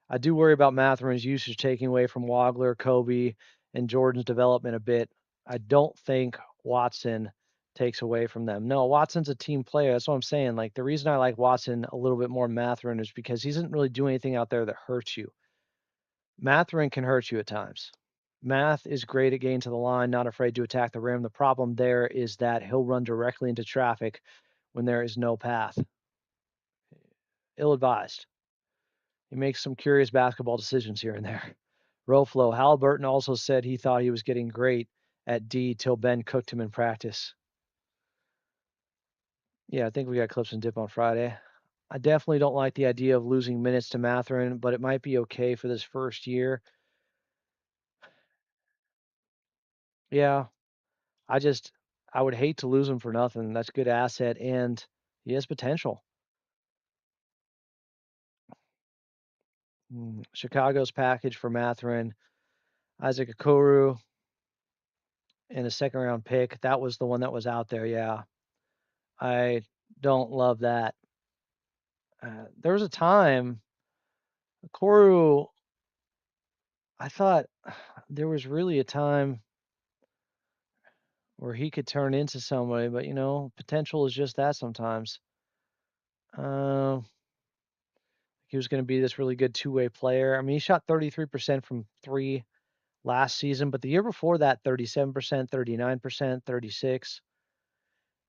I do worry about Mathurin's usage taking away from Wagler, Kobe, and Jordan's development a bit. I don't think Watson takes away from them. No, Watson's a team player. That's what I'm saying. Like the reason I like Watson a little bit more than Mathurin is because he doesn't really do anything out there that hurts you. Mathurin can hurt you at times. Math is great at getting to the line, not afraid to attack the rim. The problem there is that he'll run directly into traffic when there is no path. Ill-advised. He makes some curious basketball decisions here and there. Roflo, Halliburton also said he thought he was getting great at D till Ben cooked him in practice. Yeah, I think we got clips and dip on Friday. I definitely don't like the idea of losing minutes to Mathurin, but it might be okay for this first year. Yeah, I would hate to lose him for nothing. That's a good asset, and he has potential. Chicago's package for Mathurin, Isaac Okoro, and a second-round pick. That was the one that was out there, yeah. I don't love that. There was a time, Okoro, I thought there was really a time where he could turn into somebody, but potential is just that sometimes. He was going to be this really good two-way player. I mean, he shot 33% from three last season, but the year before that, 37%, 39%, 36.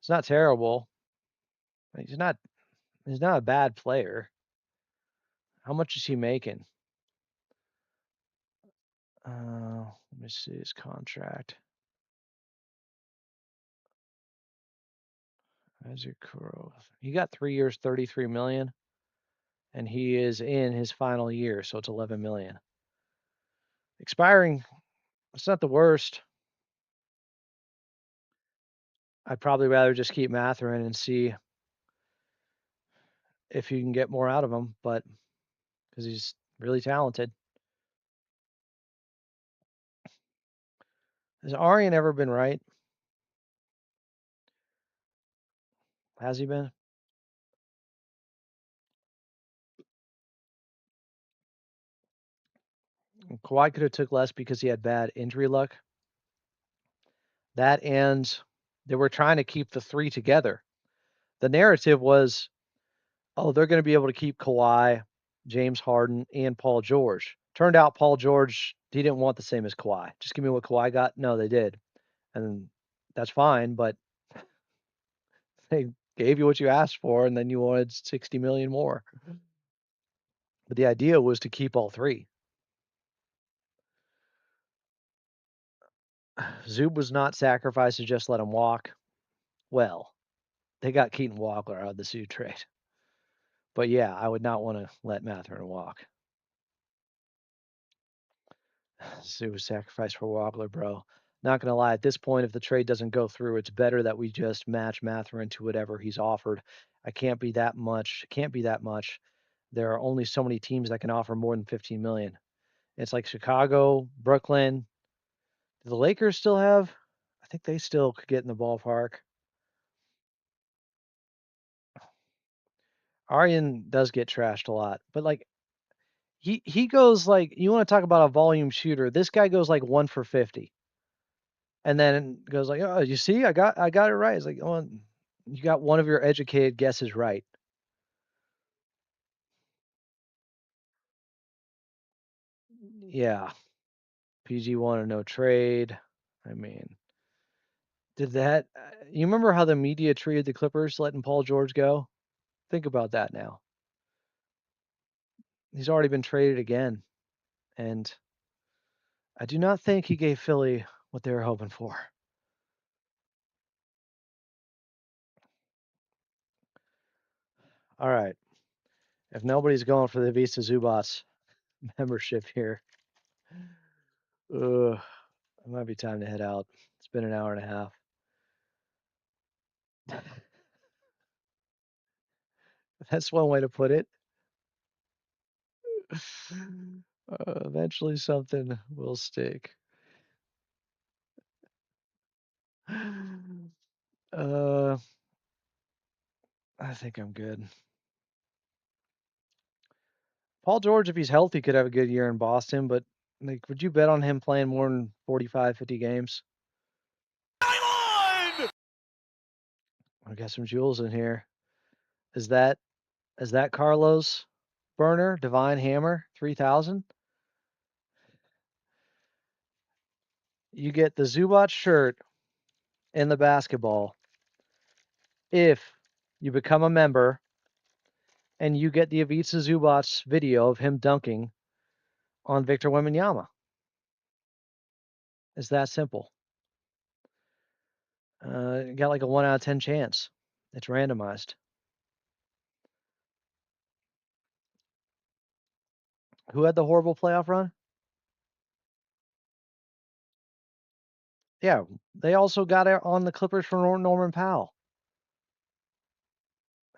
It's not terrible. He's not a bad player. How much is he making? Let me see his contract. Isaac Okoro. He got 3 years, 33 million, and he is in his final year, so it's 11 million. Expiring, it's not the worst. I'd probably rather just keep Mathurin and see if you can get more out of him, but because he's really talented. Has Arian ever been right? Has he been? Kawhi could have took less because he had bad injury luck. That and they were trying to keep the three together. The narrative was, oh, they're going to be able to keep Kawhi, James Harden, and Paul George. Turned out Paul George, he didn't want the same as Kawhi. Just give me what Kawhi got. No, they did. And that's fine, but they gave you what you asked for, and then you wanted 60 million more. But the idea was to keep all three. Zub was not sacrificed to just let him walk. Well, they got Keaton Walker out of the Zoo trade. But yeah, I would not want to let Mathurin walk. Zoo was sacrificed for Walker, bro. Not going to lie, at this point, if the trade doesn't go through, it's better that we just match Mathurin to whatever he's offered. I can't be that much. Can't be that much. There are only so many teams that can offer more than 15 million. It's like Chicago, Brooklyn. Do the Lakers still have? I think they still could get in the ballpark. Arian does get trashed a lot, but like he goes like, you want to talk about a volume shooter. This guy goes like 1 for 50. And then goes like, "Oh, you see, I got it right." It's like, "Oh, you got one of your educated guesses right." Yeah. PG wanted no trade. I mean, did that you remember how the media treated the Clippers letting Paul George go? Think about that now. He's already been traded again, and I do not think he gave Philly what they were hoping for. All right. If nobody's going for the Visa Zubats membership here, it might be time to head out. It's been an hour and a half. That's one way to put it. Eventually something will stick. I think I'm good. Paul George, if he's healthy, could have a good year in Boston, but like, would you bet on him playing more than 45, 50 games? I got some jewels in here. Is that Carlos Burner, Divine Hammer, 3000? You get the Zubac shirt and the basketball if you become a member and you get the Ivica Zubac video of him dunking on Victor Wembanyama. It's that simple. You got like a 1 out of 10 chance. It's randomized. Who had the horrible playoff run? Yeah, they also got it on the Clippers for Norman Powell.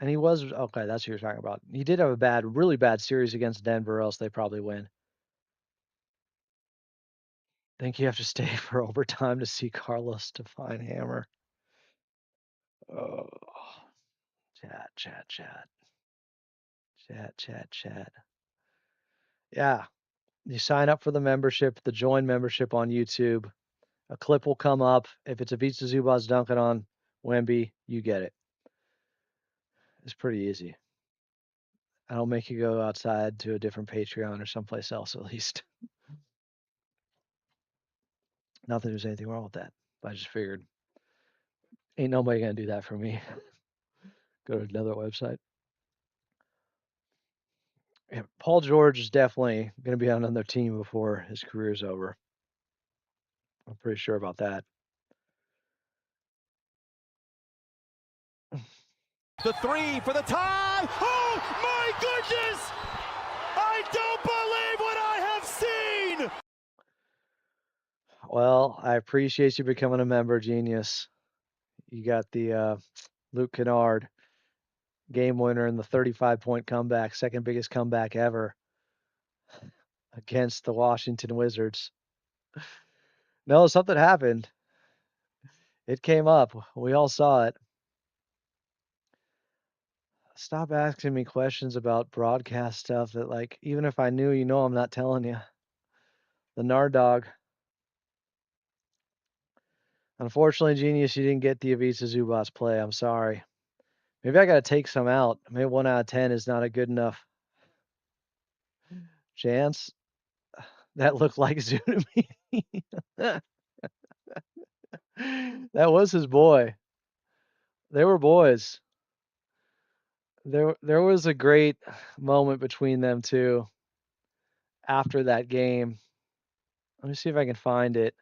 And he was okay. That's what you're talking about. He did have a really bad series against Denver, or else they probably win. Think you have to stay for overtime to see Carlos define hammer. Oh, chat. Yeah, you sign up for the membership, the join membership on YouTube. A clip will come up. If it's Ivica Zubac dunking on Wemby, you get it. It's pretty easy. I don't make you go outside to a different Patreon or someplace else, at least. Not that there's anything wrong with that. I just figured ain't nobody gonna do that for me. Go to another website. Yeah, Paul George is definitely gonna be on another team before his career's over. I'm pretty sure about that. The three for the tie. Oh my goodness! I don't believe what I have seen! Well, I appreciate you becoming a member, genius. You got the Luke Kennard game winner in the 35-point comeback, second biggest comeback ever against the Washington Wizards. No, something happened. It came up. We all saw it. Stop asking me questions about broadcast stuff that, like, even if I knew, I'm not telling you. The Nard Dog. Unfortunately, genius, you didn't get the Ivica Zubac play. I'm sorry. Maybe I got to take some out. Maybe 1 out of 10 is not a good enough chance. That looked like Zoo to me. That was his boy. They were boys. There was a great moment between them two after that game. Let me see if I can find it.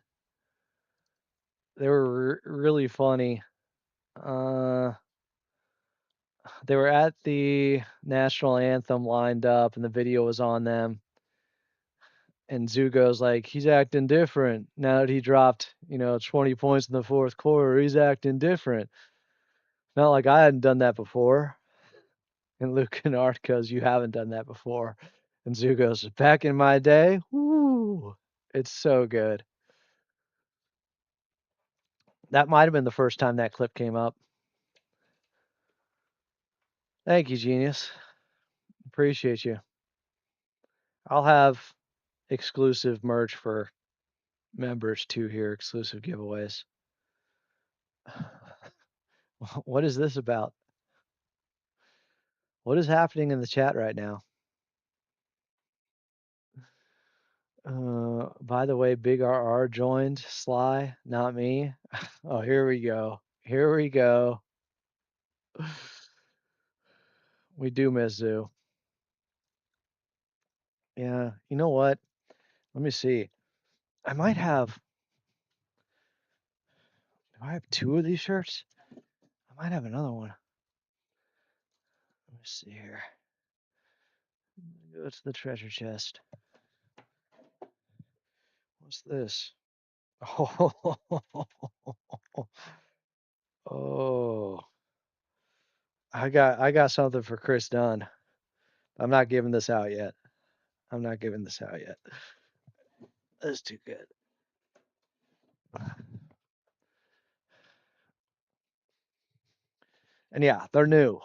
They were really funny. They were at the national anthem lined up, and the video was on them. And Zugo's like, he's acting different now that he dropped, 20 points in the fourth quarter. He's acting different. Not like I hadn't done that before. And Luke Kennard goes, you haven't done that before. And Zugo's, back in my day, woo, it's so good. That might have been the first time that clip came up. Thank you, genius. Appreciate you. I'll have exclusive merch for members too here, exclusive giveaways. What is this about? What is happening in the chat right now? By the way, Big RR joined. Sly, not me. Oh, here we go. Here we go. We do miss Zoo. Yeah, you know what? Let me see. I might have. Do I have 2 of these shirts? I might have another one. Let me see here. Go to the treasure chest. What's this? Oh, oh. I got something for Chris Dunn. I'm not giving this out yet. That's too good. And yeah, they're new.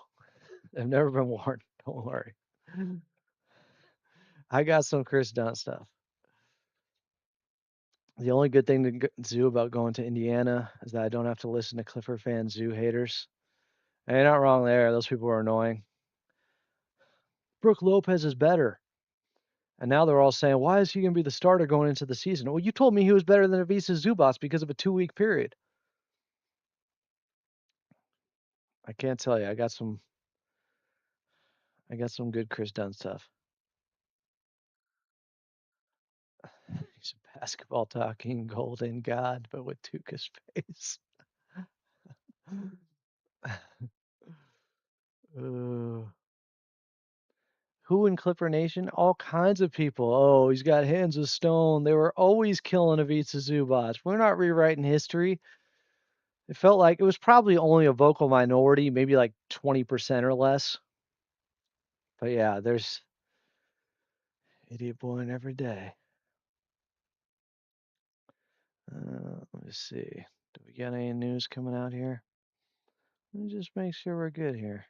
They've never been worn. Don't worry. I got some Chris Dunn stuff. The only good thing to Zoo about going to Indiana is that I don't have to listen to Clifford fan Zoo haters. And you're not wrong there. Those people are annoying. Brooke Lopez is better. And now they're all saying, why is he going to be the starter going into the season? Well, you told me he was better than Ivica Zubac because of a 2-week period. I can't tell you. I got some good Chris Dunn stuff. He's a basketball talking golden god, but with Tuca's face. Who in Clipper Nation? All kinds of people. Oh, he's got hands of stone. They were always killing Ivica Zubac. We're not rewriting history. It felt like it was probably only a vocal minority, maybe like 20% or less. But yeah, there's idiot boy every day. Let me see. Do we got any news coming out here? Let me just make sure we're good here.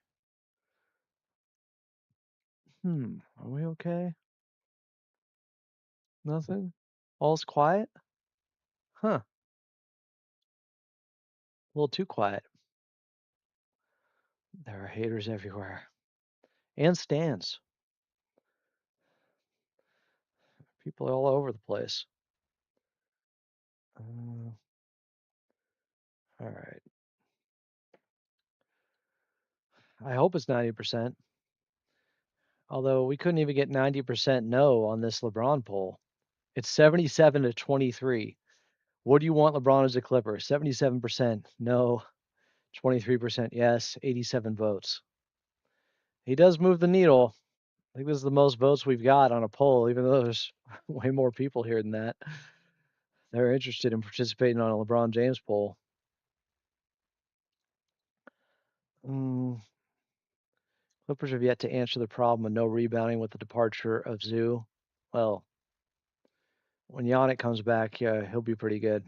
Are we okay? Nothing? All's quiet? Huh. A little too quiet. There are haters everywhere. And stands. People all over the place. All right. I hope it's 90%. Although we couldn't even get 90% no on this LeBron poll. It's 77 to 23. What do you want LeBron as a Clipper? 77% no, 23% yes, 87 votes. He does move the needle. I think this is the most votes we've got on a poll, even though there's way more people here than that. They're interested in participating on a LeBron James poll. Clippers have yet to answer the problem of no rebounding with the departure of Zoo. Well, when Yannick comes back, yeah, he'll be pretty good.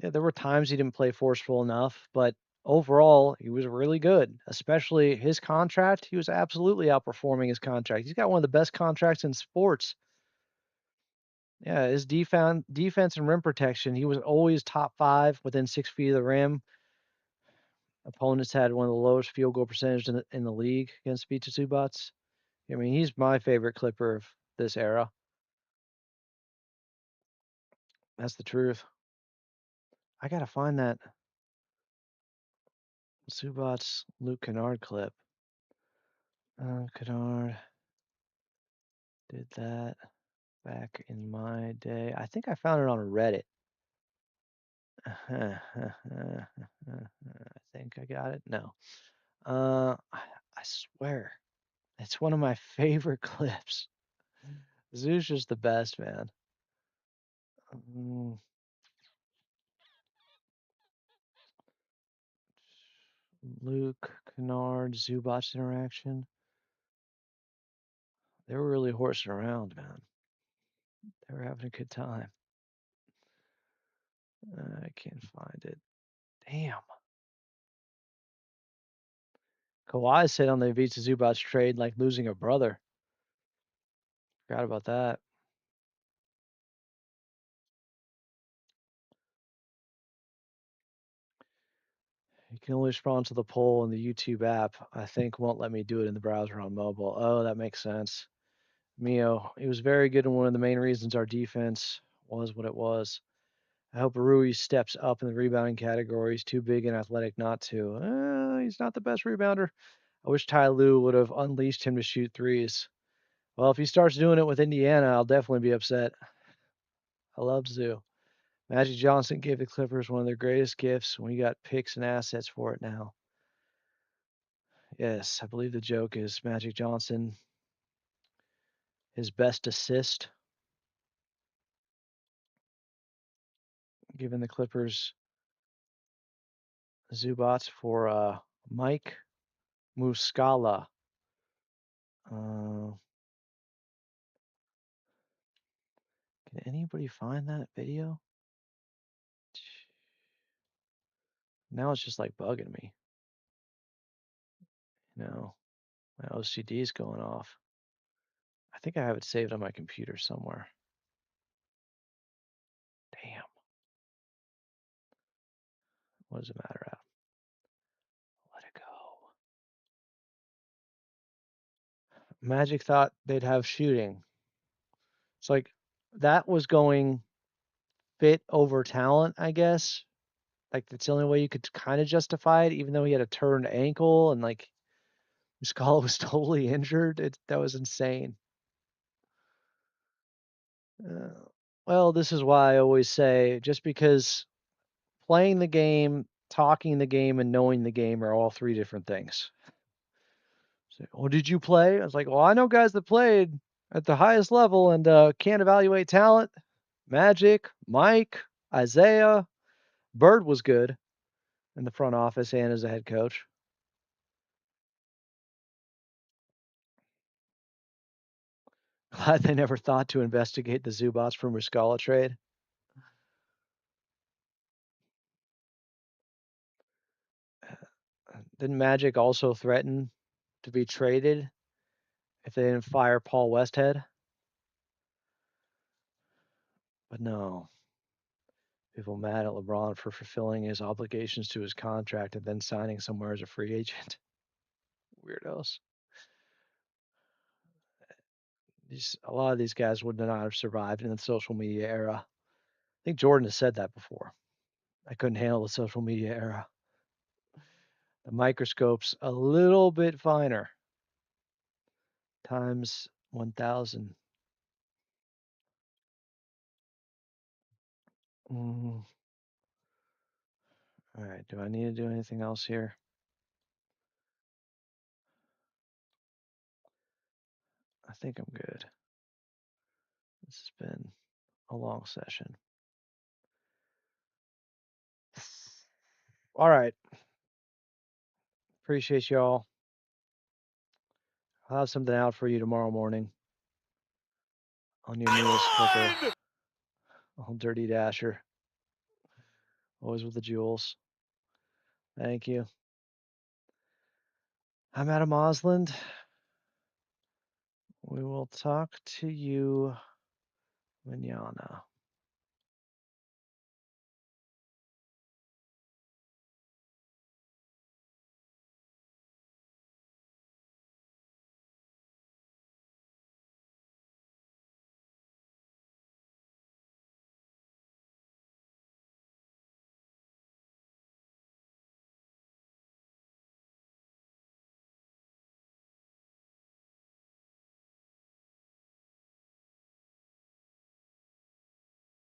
Yeah, there were times he didn't play forceful enough, but overall, he was really good. Especially his contract, he was absolutely outperforming his contract. He's got one of the best contracts in sports. Yeah, his defense and rim protection, he was always top 5 within 6 feet of the rim. Opponents had one of the lowest field goal percentage in the league against Ivica Zubac. I mean, he's my favorite Clipper of this era. That's the truth. I gotta find that Zubac Luke Kennard clip. Kennard did that back in my day. I think I found it on Reddit. I think I got it. No. I swear. It's one of my favorite clips. Zoo's just the best, man. Luke Kennard Zubac interaction. They were really horsing around, man. They were having a good time. I can't find it. Damn. Kawhi said on the Ivica Zubac trade like losing a brother. Forgot about that. You can only respond to the poll in the YouTube app. I think won't let me do it in the browser on mobile. Oh, that makes sense. Mio, he was very good and one of the main reasons our defense was what it was. I hope Rui steps up in the rebounding category. He's too big and athletic not to. He's not the best rebounder. I wish Ty Lue would have unleashed him to shoot threes. Well, if he starts doing it with Indiana, I'll definitely be upset. I love Zoo. Magic Johnson gave the Clippers one of their greatest gifts. We got picks and assets for it now. Yes, I believe the joke is Magic Johnson, his best assist, giving the Clippers Zubac for Mike Muscala. Can anybody find that video? Now it's just like bugging me. My OCD is going off. I think I have it saved on my computer somewhere. Damn. What does it matter at? Let it go. Magic thought they'd have shooting. It's like that was going fit over talent, I guess. Like that's the only way you could kind of justify it, even though he had a turned ankle and like Muscala was totally injured. That was insane. Well, this is why I always say just because playing the game talking the game and knowing the game are all three different things. So, well, did you play? I was like, well, I know guys that played at the highest level and can't evaluate talent. Magic, Mike, Isaiah, Bird was good in the front office and as a head coach. Glad they never thought to investigate the Zubats from Muscala trade. Didn't Magic also threaten to be traded if they didn't fire Paul Westhead? But no. People mad at LeBron for fulfilling his obligations to his contract and then signing somewhere as a free agent. Weirdos. A lot of these guys would not have survived in the social media era. I think Jordan has said that before. I couldn't handle the social media era. The microscope's a little bit finer. Times 1,000. All right, do I need to do anything else here? I think I'm good. This has been a long session. All right. Appreciate y'all. I'll have something out for you tomorrow morning on your newest clicker. Oh, Dirty Dasher. Always with the jewels. Thank you. I'm Adam Osland. We will talk to you manana.